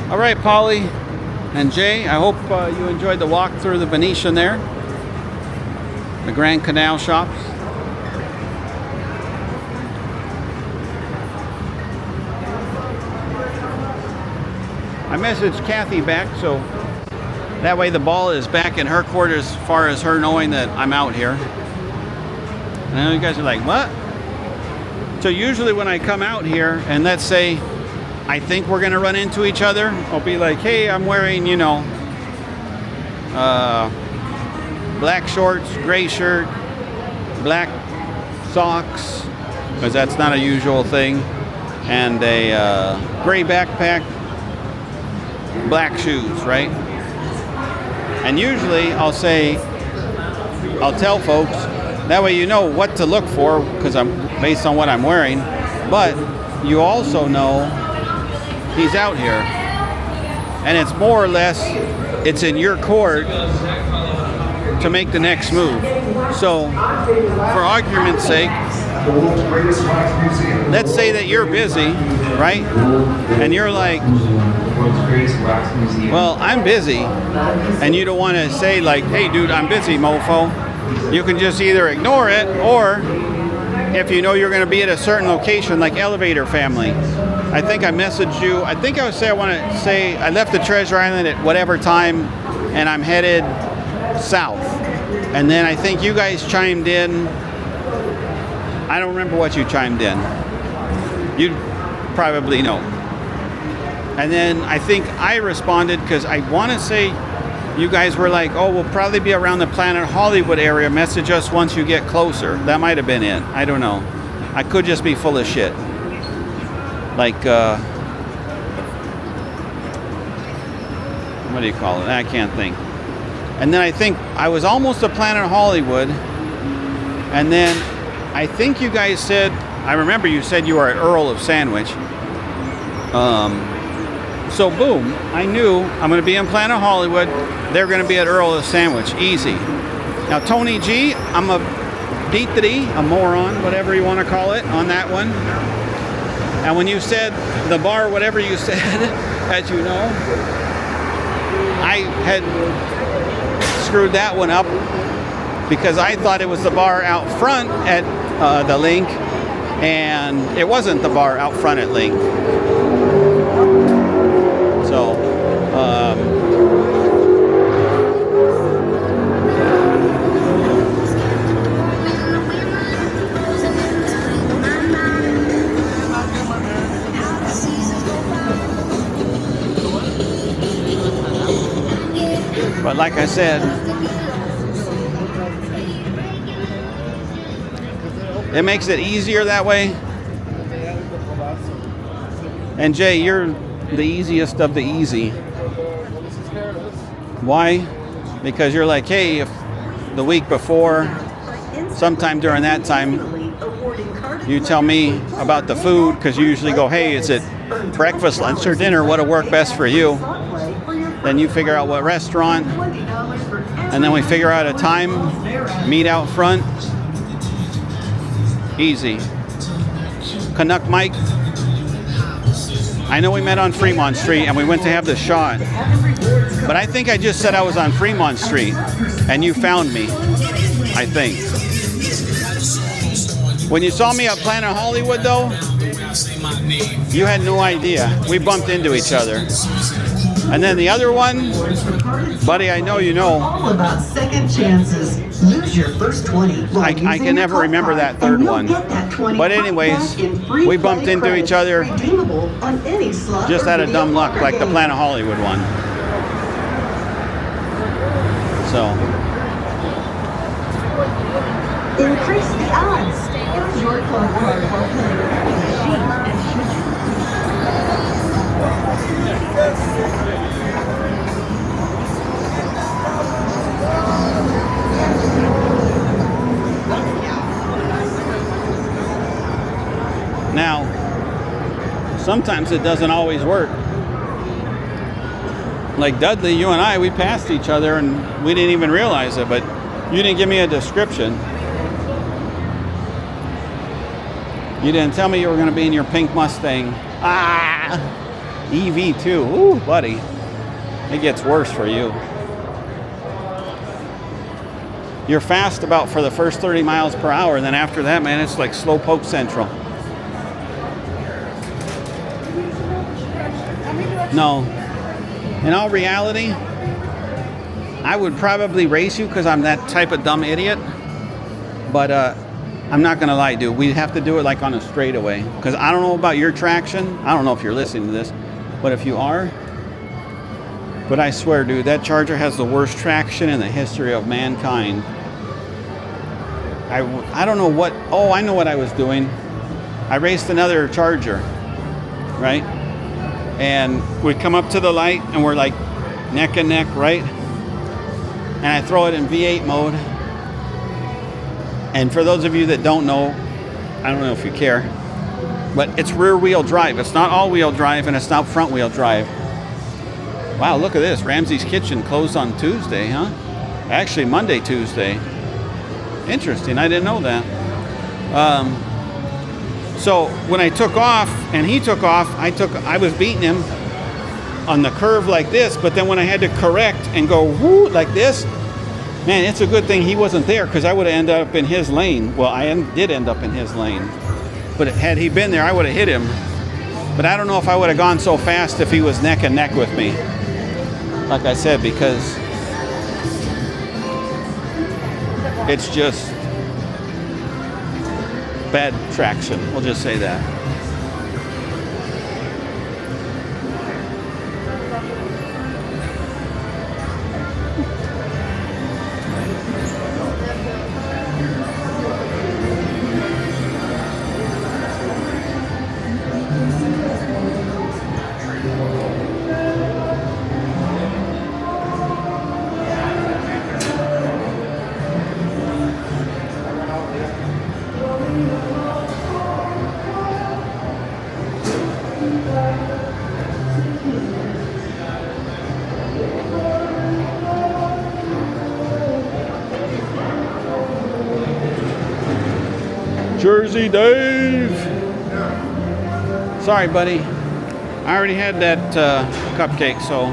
All right, Polly and Jay, I hope you enjoyed the walk through the Venetian there, the Grand Canal shops. I messaged Cathy back, so that way the ball is back in her court as far as her knowing that I'm out here. And I know you guys are like, what? So usually when I come out here and let's say I think we're gonna run into each other, I'll be like, hey, I'm wearing, you know, black shorts, gray shirt, black socks, because that's not a usual thing, and a gray backpack, black shoes, right? And usually I'll tell folks, that way you know what to look for, because I'm based on what I'm wearing, but you also know he's out here. And it's more or less, it's in your court to make the next move. So, for argument's sake, let's say that you're busy, right? And you're like, well, I'm busy. And you don't want to say like, hey dude, I'm busy, mofo. You can just either ignore it, or if you know you're going to be at a certain location, like Elevator Family. I think I messaged you. I think I would say I left the Treasure Island at whatever time, and I'm headed south. And then I think you guys chimed in. I don't remember what you chimed in. You probably know. And then I think I responded because I want to say you guys were like, oh, we'll probably be around the Planet Hollywood area. Message us once you get closer. That might have been it. I don't know. I could just be full of shit. Like, what do you call it? I can't think. And then I think I was almost at Planet Hollywood. And then I think you guys said, I remember you said you were at Earl of Sandwich. So boom, I knew I'm going to be in Planet Hollywood. They're going to be at Earl of Sandwich. Easy. Now, Tony G, I'm a deetity, a moron, whatever you want to call it, on that one. And when you said the bar, whatever you said, as you know, I had screwed that one up because I thought it was the bar out front at the Link, and it wasn't the bar out front at Link. So, but like I said, it makes it easier that way. And Jay, you're the easiest of the easy. Why? Because you're like, hey, if the week before, sometime during that time, you tell me about the food, because you usually go, hey, is it breakfast, lunch, or dinner? What'll work best for you? Then you figure out what restaurant, and then we figure out a time, meet out front. Easy. Canuck Mike, I know we met on Fremont Street and we went to have the shot, but I think I just said I was on Fremont Street and you found me, I think. When you saw me at Planet Hollywood though, you had no idea. We bumped into each other. And then the other one, buddy, I know you know. All about second chances. Lose your first 20. I can never remember that third one. But anyways, we bumped into each other just out of dumb luck, like the Planet Hollywood one. So. Increase the odds. Use your club card while playing. Now, sometimes it doesn't always work. Like Dudley, you and I, we passed each other and we didn't even realize it, but you didn't give me a description. You didn't tell me you were going to be in your pink Mustang. Ah! EV2. Ooh, buddy. It gets worse for you. You're fast about for the first 30 miles per hour, and then after that, man, it's like slowpoke central. No. In all reality, I would probably race you because I'm that type of dumb idiot. But I'm not going to lie, dude. We'd have to do it like on a straightaway. Because I don't know about your traction. I don't know if you're listening to this. But if you are, but I swear, dude, that Charger has the worst traction in the history of mankind. I don't know what... Oh, I know what I was doing. I raced another Charger, right? And we come up to the light and we're like neck and neck, right? And I throw it in V8 mode. And for those of you that don't know, I don't know if you care, but it's rear wheel drive. It's not all wheel drive and it's not front wheel drive. Wow, look at this. Ramsey's Kitchen closed on Tuesday, huh? Actually, Monday, Tuesday. Interesting. I didn't know that. So when I took off and he took off, I was beating him on the curve like this, but then when I had to correct and go woo like this, man, it's a good thing he wasn't there because I would have ended up in his lane. Well, I did end up in his lane, but had he been there, I would have hit him. But I don't know if I would have gone so fast if he was neck and neck with me. Like I said, because it's just bad traction. We'll just say that. Jersey Dave. Sorry, buddy. I already had that cupcake, so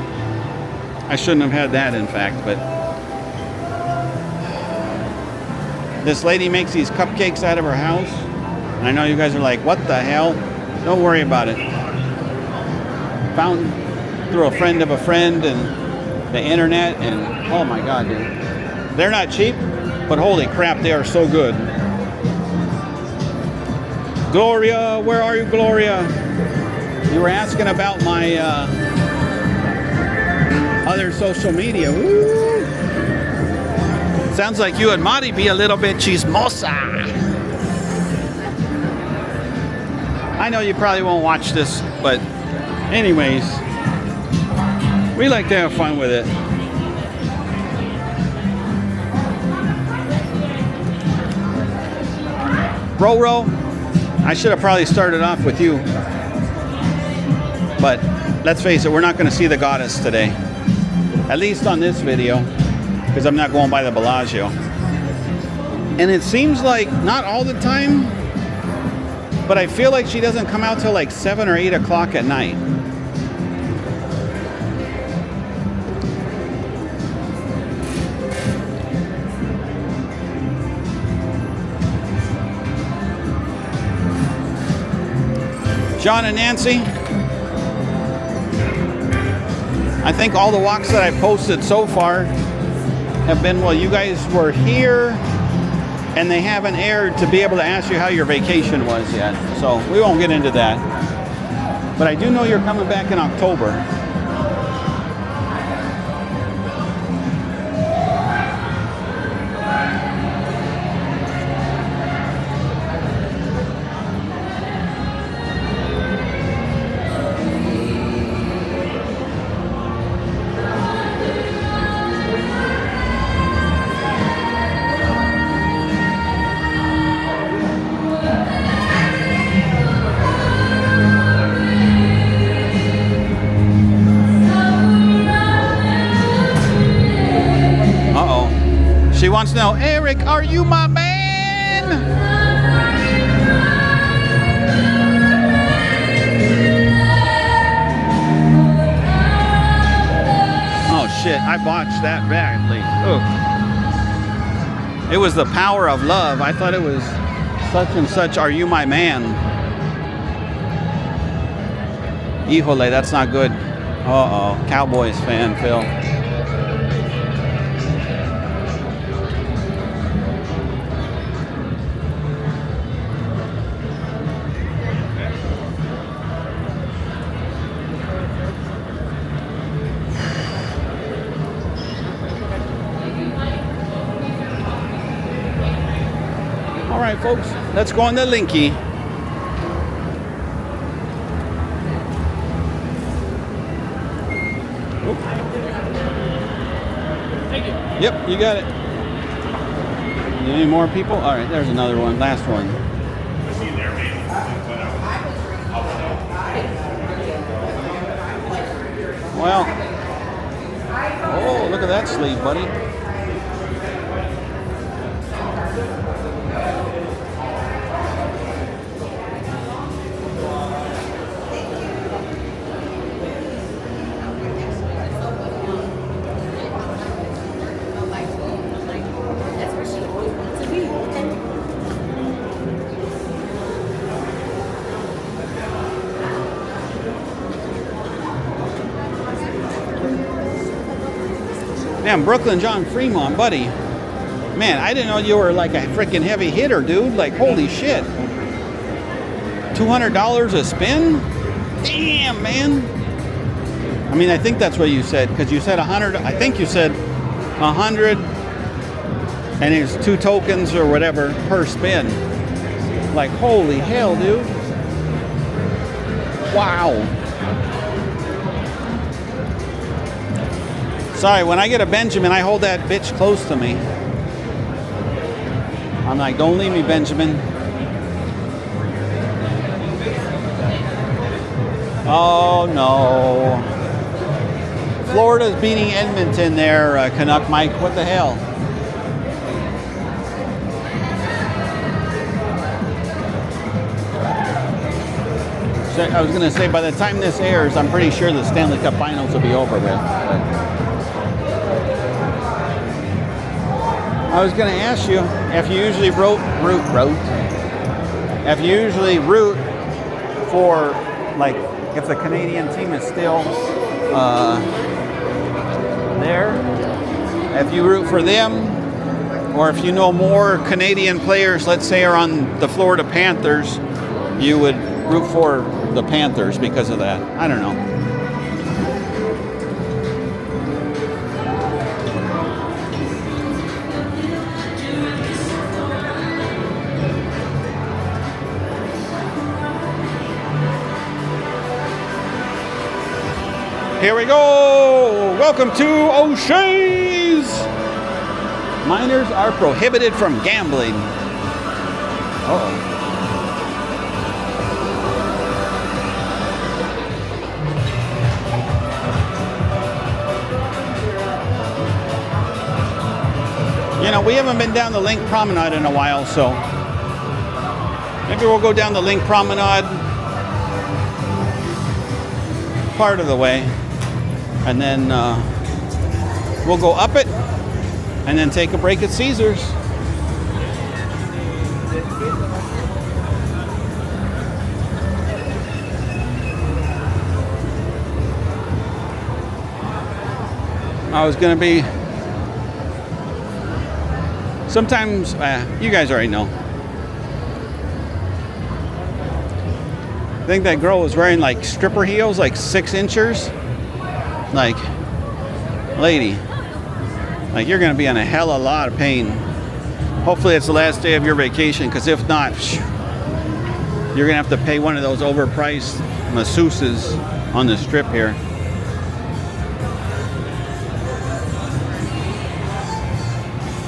I shouldn't have had that, in fact. But this lady makes these cupcakes out of her house. And I know you guys are like, what the hell? Don't worry about it. Found through a friend of a friend and the internet, and oh my God, dude. They're not cheap, but holy crap, they are so good. Gloria, where are you, Gloria? You were asking about my other social media. Woo. Sounds like you and Marty be a little bit chismosa. I know you probably won't watch this, but anyways, we like to have fun with it. Roro, I should have probably started off with you, but let's face it, we're not going to see the goddess today, at least on this video, because I'm not going by the Bellagio. And it seems like not all the time, but I feel like she doesn't come out till like 7 or 8 o'clock at night. John and Nancy, I think all the walks that I posted so far have been while you guys were here, and they haven't aired to be able to ask you how your vacation was yet. So we won't get into that. But I do know you're coming back in October. know. Eric, are you my man? Oh shit, I botched that badly. Oh. It was the power of love. I thought it was such and such, are you my man? Híjole, that's not good. Uh-oh, Cowboys fan, Phil. All right, folks, let's go on the Linky. Yep, you got it. Any more people? All right, there's another one. Last one. Well, oh, look at that sleeve, buddy. Damn, Brooklyn John Fremont, buddy. Man, I didn't know you were like a freaking heavy hitter, dude. Like, holy shit. $200 a spin? Damn, man. I mean, I think that's what you said, because you said 100. I think you said 100, and it's 2 tokens or whatever per spin. Like, holy hell, dude. Wow. Sorry, when I get a Benjamin, I hold that bitch close to me. I'm like, don't leave me, Benjamin. Oh, no. Florida's beating Edmonton there, Canuck Mike. What the hell? So I was going to say, by the time this airs, I'm pretty sure the Stanley Cup Finals will be over with. But I was going to ask you if you usually if you usually root for, like, if the Canadian team is still there, if you root for them, or if you know more Canadian players, let's say, are on the Florida Panthers, you would root for the Panthers because of that. I don't know. Here we go! Welcome to O'Shea's! Minors are prohibited from gambling. Uh-oh. You know, we haven't been down the Link Promenade in a while, so maybe we'll go down the Link Promenade part of the way, and then we'll go up it and then take a break at Caesars. I was gonna be sometimes you guys already know. I think that girl was wearing like stripper heels, like 6 inchers. Like, lady, like, you're gonna be in a hell of a lot of pain. Hopefully it's the last day of your vacation, because if not, you're gonna have to pay one of those overpriced masseuses on the strip here.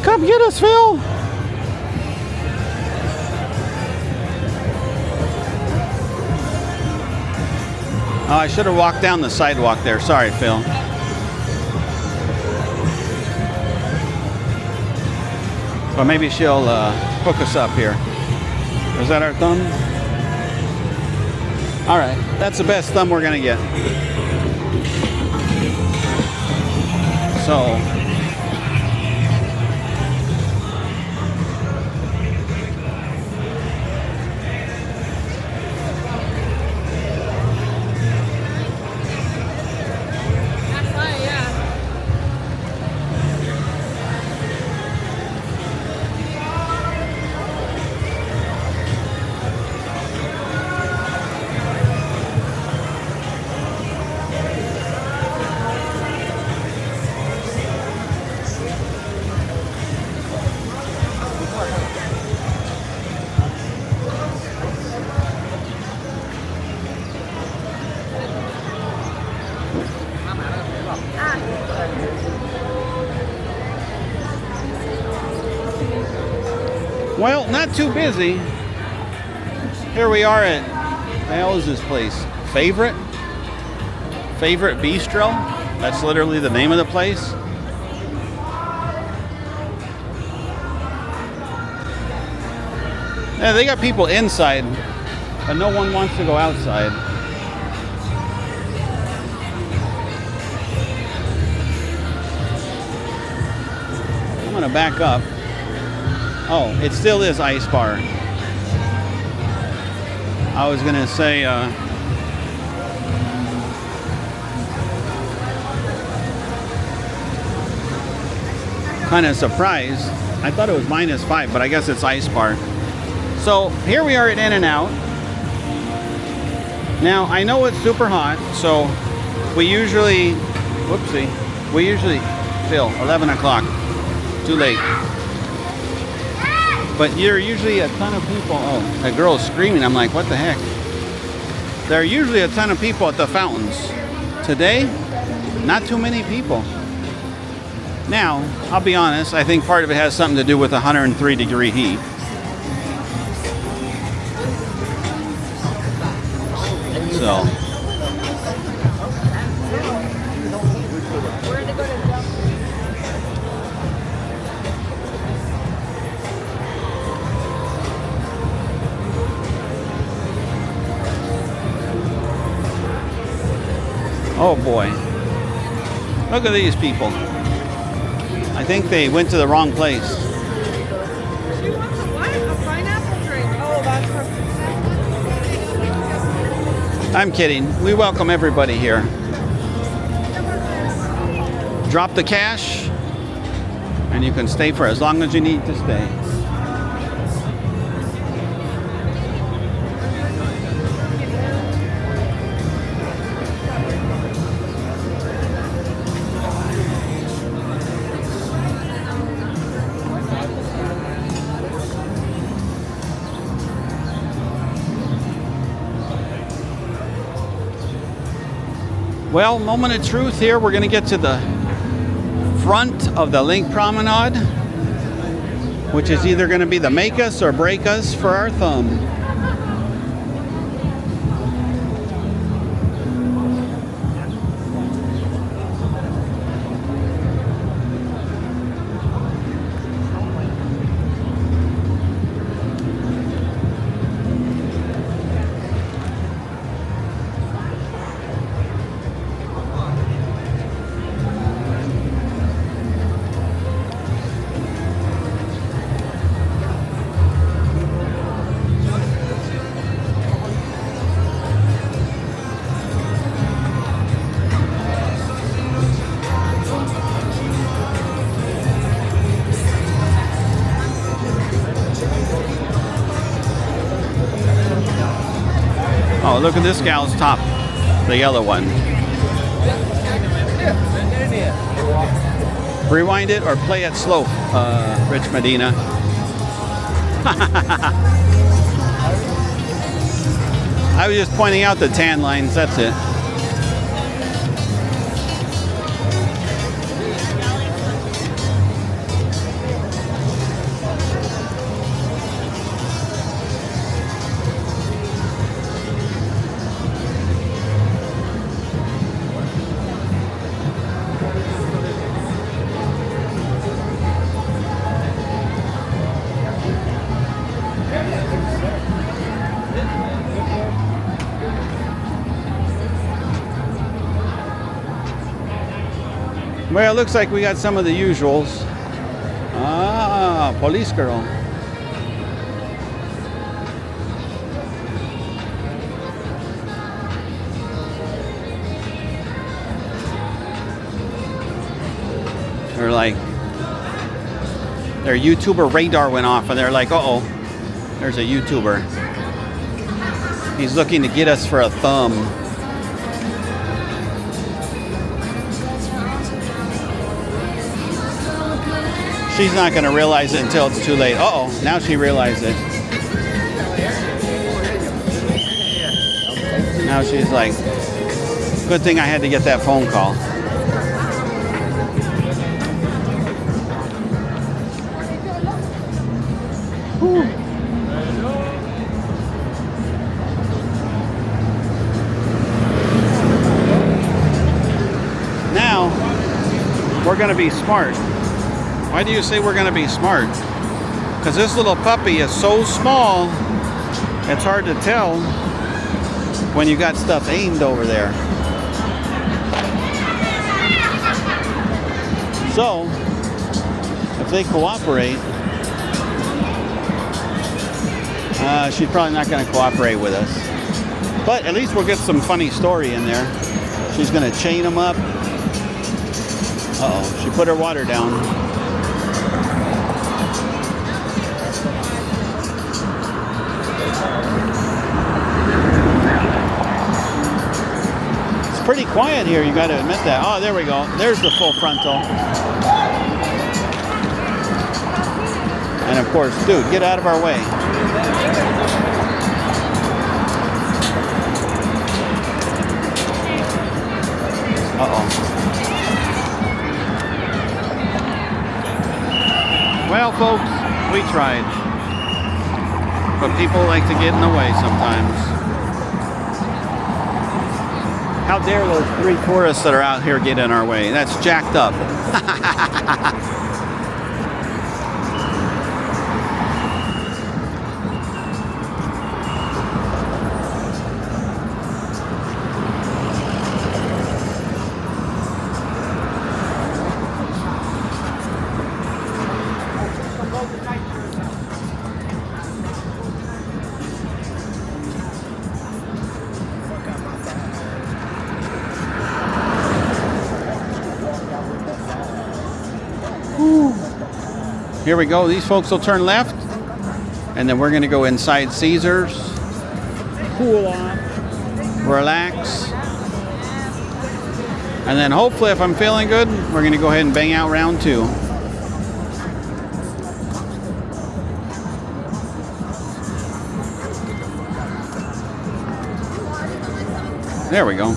Come get us, Phil. Oh, I should have walked down the sidewalk there. Sorry, Phil. But maybe she'll hook us up here. Is that our thumb? All right, that's the best thumb we're gonna get. So. That's fine, yeah. Well, not too busy. Here we are at, the hell is this place? Favorite Bistro? That's literally the name of the place. Yeah, they got people inside, but no one wants to go outside. I'm gonna back up. Oh, it still is Ice Bar. I was gonna say, kind of surprised. I thought it was -5, but I guess it's Ice Bar. So here we are at In-N-Out. Now I know it's super hot, so we usually, still 11 o'clock. Too late. But there are usually a ton of people. Oh, that girl's screaming. I'm like, what the heck? There are usually a ton of people at the fountains. Today, not too many people. Now, I'll be honest, I think part of it has something to do with 103-degree heat. So. Oh boy. Look at these people. I think they went to the wrong place. She wants a what? A pineapple drink. Oh, that's her. I'm kidding. We welcome everybody here. Drop the cash, and you can stay for as long as you need to stay. Well, moment of truth here. We're going to get to the front of the Link Promenade, which is either going to be the make us or break us for our thumb. Oh, look at this gal's top, the yellow one. Rewind it or play it slow, Rich Medina. I was just pointing out the tan lines, that's it. Well, it looks like we got some of the usuals. Ah, police girl. They're like, their YouTuber radar went off and they're like, uh-oh, there's a YouTuber. He's looking to get us for a thumb. She's not going to realize it until it's too late. Uh-oh, now she realized it. Now she's like, good thing I had to get that phone call. Whew. Now, we're going to be smart. Why do you say we're going to be smart? Because this little puppy is so small, it's hard to tell when you got stuff aimed over there. So, if they cooperate, she's probably not going to cooperate with us. But at least we'll get some funny story in there. She's going to chain them up. Uh-oh, she put her water down. It's pretty quiet here, you got to admit that. Oh, there we go. There's the full frontal. And of course, dude, get out of our way. Uh-oh. Well, folks, we tried. But people like to get in the way sometimes. How dare those 3 tourists that are out here get in our way? That's jacked up. Here we go. These folks will turn left, and then we're going to go inside Caesars, cool off, relax, and then hopefully, if I'm feeling good, we're going to go ahead and bang out round 2. There we go.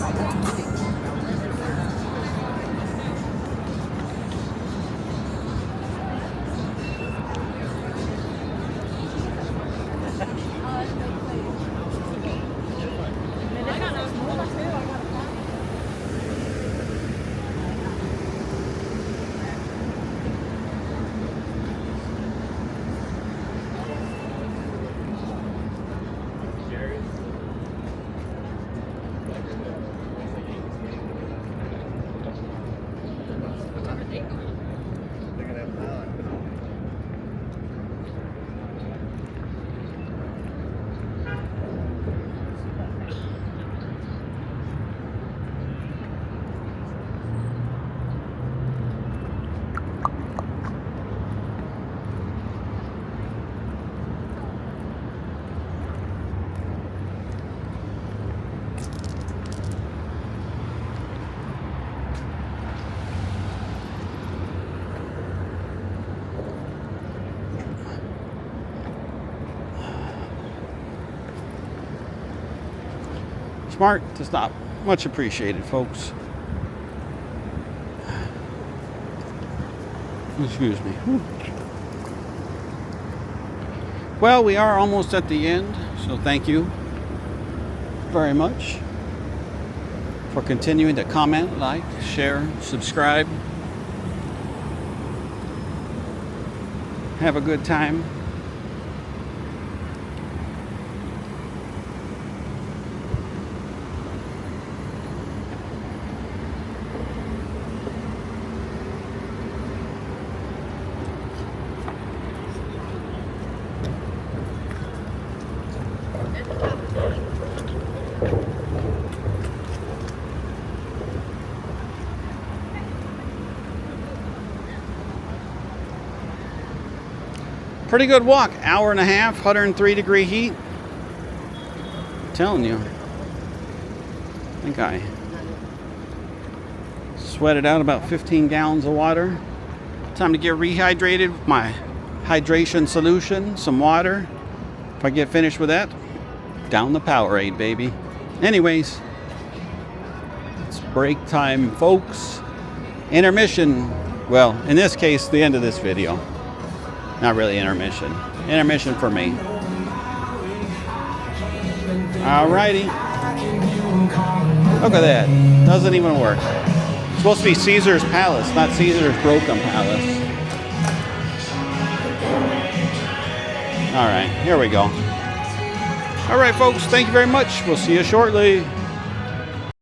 Smart to stop. Much appreciated, folks. Excuse me. Well, we are almost at the end, so thank you very much for continuing to comment, like, share, subscribe. Have a good time. Pretty good walk. Hour and a half, 103-degree heat. I'm telling you. I think I sweated out about 15 gallons of water. Time to get rehydrated with my hydration solution, some water. If I get finished with that, down the Powerade, baby. Anyways, it's break time, folks. Intermission. Well, in this case, the end of this video. Not really intermission. Intermission for me. Alrighty. Look at that. Doesn't even work. It's supposed to be Caesar's Palace, not Caesar's Broken Palace. Alright, here we go. Alright, folks, thank you very much. We'll see you shortly.